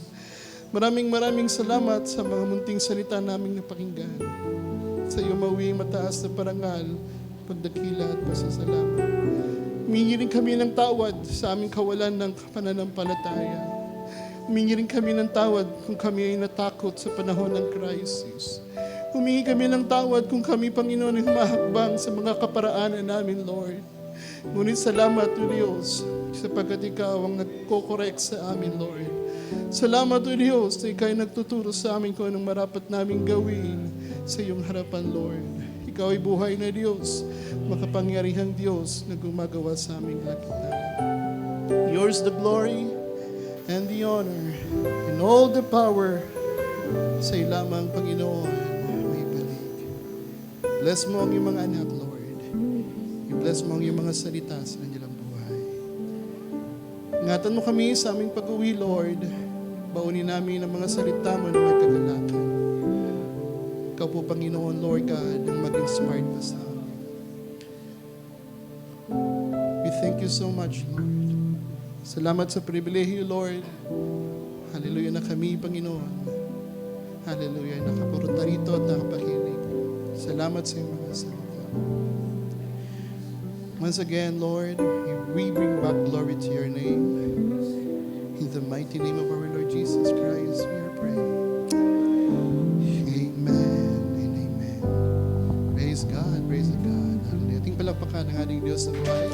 Maraming salamat sa mga munting salita naming napakinggan. Sa iyo mawing mataas na parangal, pagdakila at pasasalamat. Humingi rin kami ng tawad sa aming kawalan ng pananampalataya. Humingi rin kami ng tawad kung kami ay natakot sa panahon ng crisis. Humingi kami ng tawad kung kami, Panginoon, ay humahakbang sa mga kaparaanan namin, Lord. Ngunit salamat, O Diyos, sapagkat Ikaw ang nagko-correct sa amin, Lord. Salamat, O Diyos, na Ikaw ay nagtuturo sa amin kung anong marapat naming gawin sa iyong harapan, Lord. Ikaw ay buhay na Diyos, makapangyarihang Diyos na gumagawa sa aming lakitan. Yours the glory and the honor and all the power. Sa'yo lamang, Panginoon, may balik. Bless mo ang iyong mga anak, Lord. I-bless mo ang iyong mga salita sa kanilang buhay. Ingatan mo kami sa aming pag-uwi, Lord. Baunin namin ang mga salita mo na may kagalakan. Ikaw po, Panginoon, Lord God, ang mag-inspired pa sa amin. We thank you so much, Lord. Salamat sa pribilehiyo, Lord. Hallelujah na kami, Panginoon. Hallelujah, nakapunta rito at nakapakinig. Salamat sa iyong mga salita. Once again, Lord, we bring back glory to your name. In the mighty name of our Lord Jesus Christ, we are praying. Amen and amen. Praise God, praise God. Hallelujah. Ating palakpakan ng ating Diyos sa buhay.